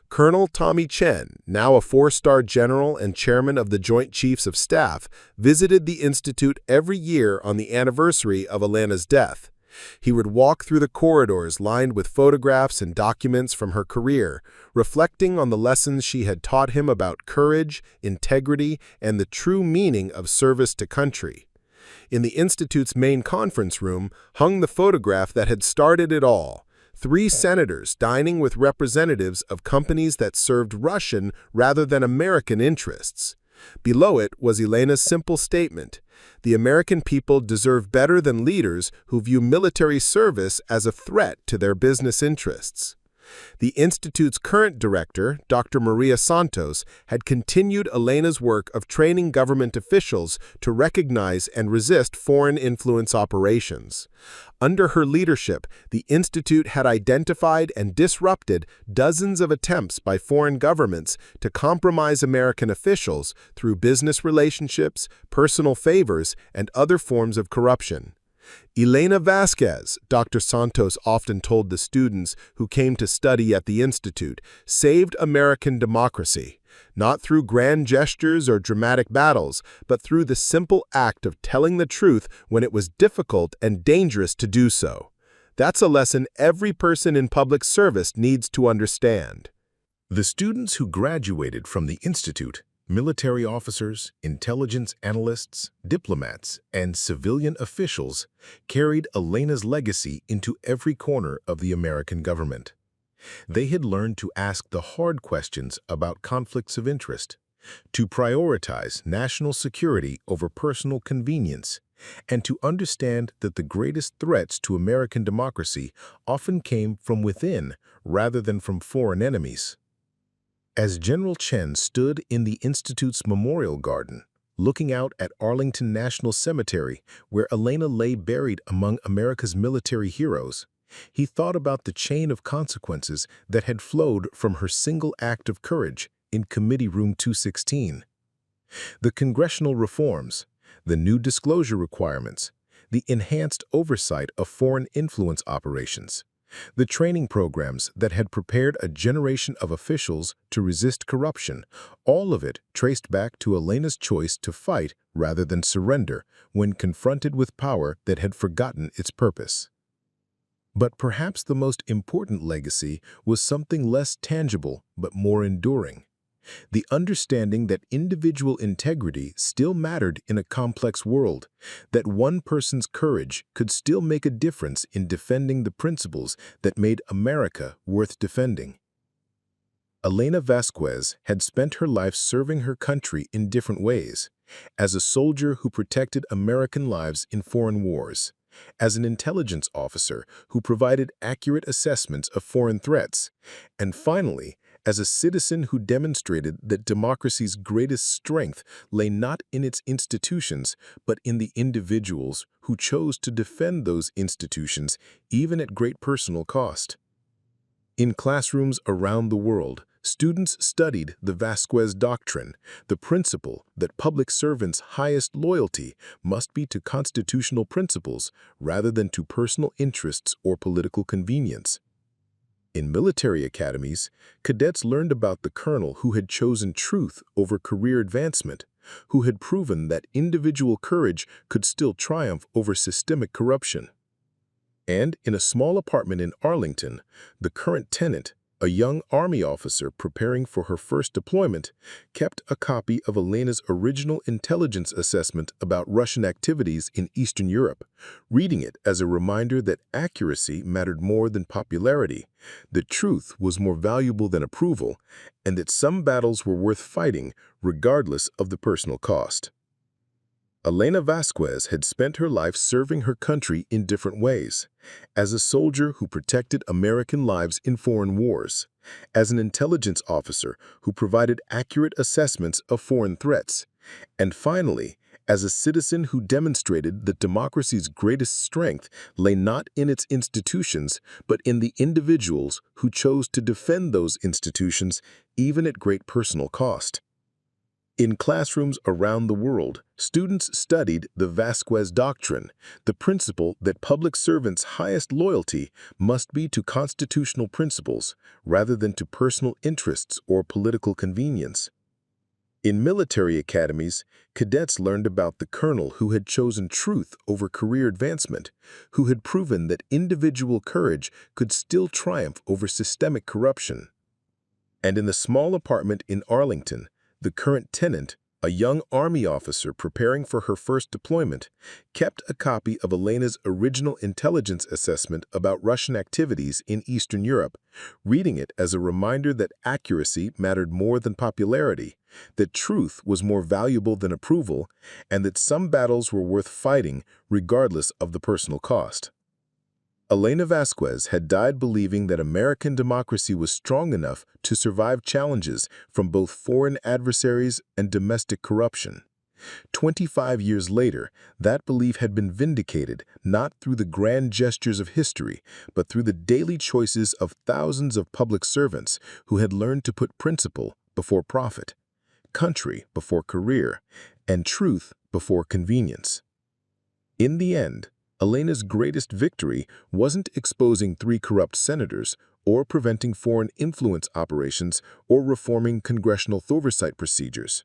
Colonel Tommy Chen, now a four-star general and chairman of the Joint Chiefs of Staff, visited the institute every year on the anniversary of Elena's death. He would walk through the corridors lined with photographs and documents from her career, reflecting on the lessons she had taught him about courage, integrity, and the true meaning of service to country. In the institute's main conference room hung the photograph that had started it all: 3 senators dining with representatives of companies that served Russian rather than American interests. Below it was Elena's simple statement: "The American people deserve better than leaders who view military service as a threat to their business interests." The Institute's current director, Dr. Maria Santos, had continued Elena's work of training government officials to recognize and resist foreign influence operations. Under her leadership, the Institute had identified and disrupted dozens of attempts by foreign governments to compromise American officials through business relationships, personal favors, and other forms of corruption. Elena Vasquez, Dr. Santos often told the students who came to study at the Institute, saved American democracy, not through grand gestures or dramatic battles, but through the simple act of telling the truth when it was difficult and dangerous to do so. That's a lesson every person in public service needs to understand. The students who graduated from the Institute, military officers, intelligence analysts, diplomats, and civilian officials, carried Elena's legacy into every corner of the American government. They had learned to ask the hard questions about conflicts of interest, to prioritize national security over personal convenience, and to understand that the greatest threats to American democracy often came from within rather than from foreign enemies. As General Chen stood in the Institute's memorial garden, looking out at Arlington National Cemetery, where Elena lay buried among America's military heroes, he thought about the chain of consequences that had flowed from her single act of courage in Committee Room 216. The congressional reforms, the new disclosure requirements, the enhanced oversight of foreign influence operations, the training programs that had prepared a generation of officials to resist corruption, all of it traced back to Elena's choice to fight rather than surrender when confronted with power that had forgotten its purpose. But perhaps the most important legacy was something less tangible but more enduring: the understanding that individual integrity still mattered in a complex world, that one person's courage could still make a difference in defending the principles that made America worth defending. Elena Vasquez had spent her life serving her country in different ways: as a soldier who protected American lives in foreign wars, as an intelligence officer who provided accurate assessments of foreign threats, and finally, as a citizen who demonstrated that democracy's greatest strength lay not in its institutions, but in the individuals who chose to defend those institutions, even at great personal cost. In classrooms around the world, students studied the Vasquez Doctrine, the principle that public servants' highest loyalty must be to constitutional principles rather than to personal interests or political convenience. In military academies, cadets learned about the colonel who had chosen truth over career advancement, who had proven that individual courage could still triumph over systemic corruption. And in a small apartment in Arlington, the current tenant, a young Army officer preparing for her first deployment, kept a copy of Elena's original intelligence assessment about Russian activities in Eastern Europe, reading it as a reminder that accuracy mattered more than popularity, that truth was more valuable than approval, and that some battles were worth fighting regardless of the personal cost. Elena Vasquez had spent her life serving her country in different ways: as a soldier who protected American lives in foreign wars, as an intelligence officer who provided accurate assessments of foreign threats, And finally, as a citizen who demonstrated that democracy's greatest strength lay not in its institutions, but in the individuals who chose to defend those institutions, even at great personal cost. In classrooms around the world, students studied the Vasquez Doctrine, the principle that public servants' highest loyalty must be to constitutional principles rather than to personal interests or political convenience. In military academies, cadets learned about the colonel who had chosen truth over career advancement, who had proven that individual courage could still triumph over systemic corruption. And in the small apartment in Arlington, the current tenant, a young Army officer preparing for her first deployment, kept a copy of Elena's original intelligence assessment about Russian activities in Eastern Europe, reading it as a reminder that accuracy mattered more than popularity, that truth was more valuable than approval, and that some battles were worth fighting regardless of the personal cost. Elena Vasquez had died believing that American democracy was strong enough to survive challenges from both foreign adversaries and domestic corruption. 25 years later, that belief had been vindicated not through the grand gestures of history, but through the daily choices of thousands of public servants who had learned to put principle before profit, country before career, and truth before convenience. In the end, Elena's greatest victory wasn't exposing 3 corrupt senators or preventing foreign influence operations or reforming congressional oversight procedures.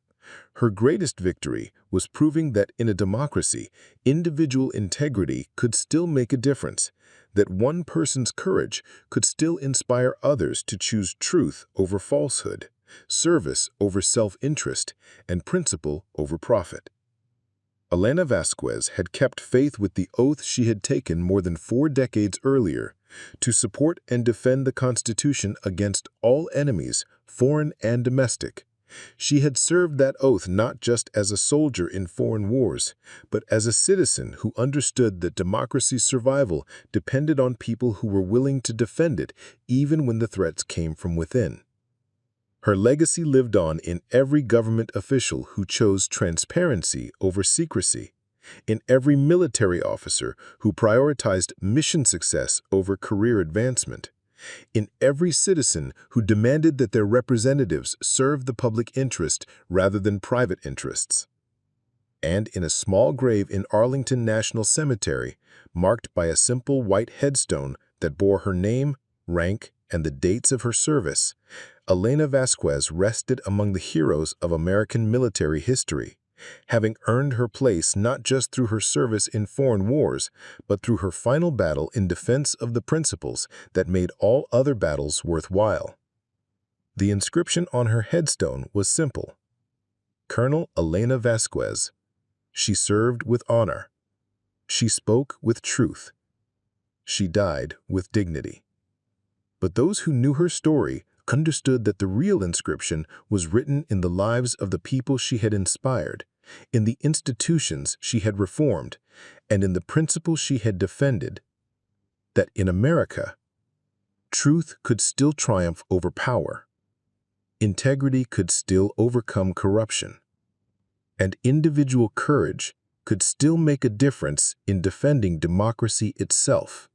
Her greatest victory was proving that in a democracy, individual integrity could still make a difference, that one person's courage could still inspire others to choose truth over falsehood, service over self-interest, and principle over profit. Elena Vasquez had kept faith with the oath she had taken more than 4 decades earlier to support and defend the Constitution against all enemies, foreign and domestic. She had served that oath not just as a soldier in foreign wars, but as a citizen who understood that democracy's survival depended on people who were willing to defend it even when the threats came from within. Her legacy lived on in every government official who chose transparency over secrecy, in every military officer who prioritized mission success over career advancement, in every citizen who demanded that their representatives serve the public interest rather than private interests. And in a small grave in Arlington National Cemetery, marked by a simple white headstone that bore her name, rank, and the dates of her service, Elena Vasquez rested among the heroes of American military history, having earned her place not just through her service in foreign wars, but through her final battle in defense of the principles that made all other battles worthwhile. The inscription on her headstone was simple: Colonel Elena Vasquez. She served with honor. She spoke with truth. She died with dignity. But those who knew her story understood that the real inscription was written in the lives of the people she had inspired, in the institutions she had reformed, and in the principles she had defended, that in America, truth could still triumph over power, integrity could still overcome corruption, and individual courage could still make a difference in defending democracy itself.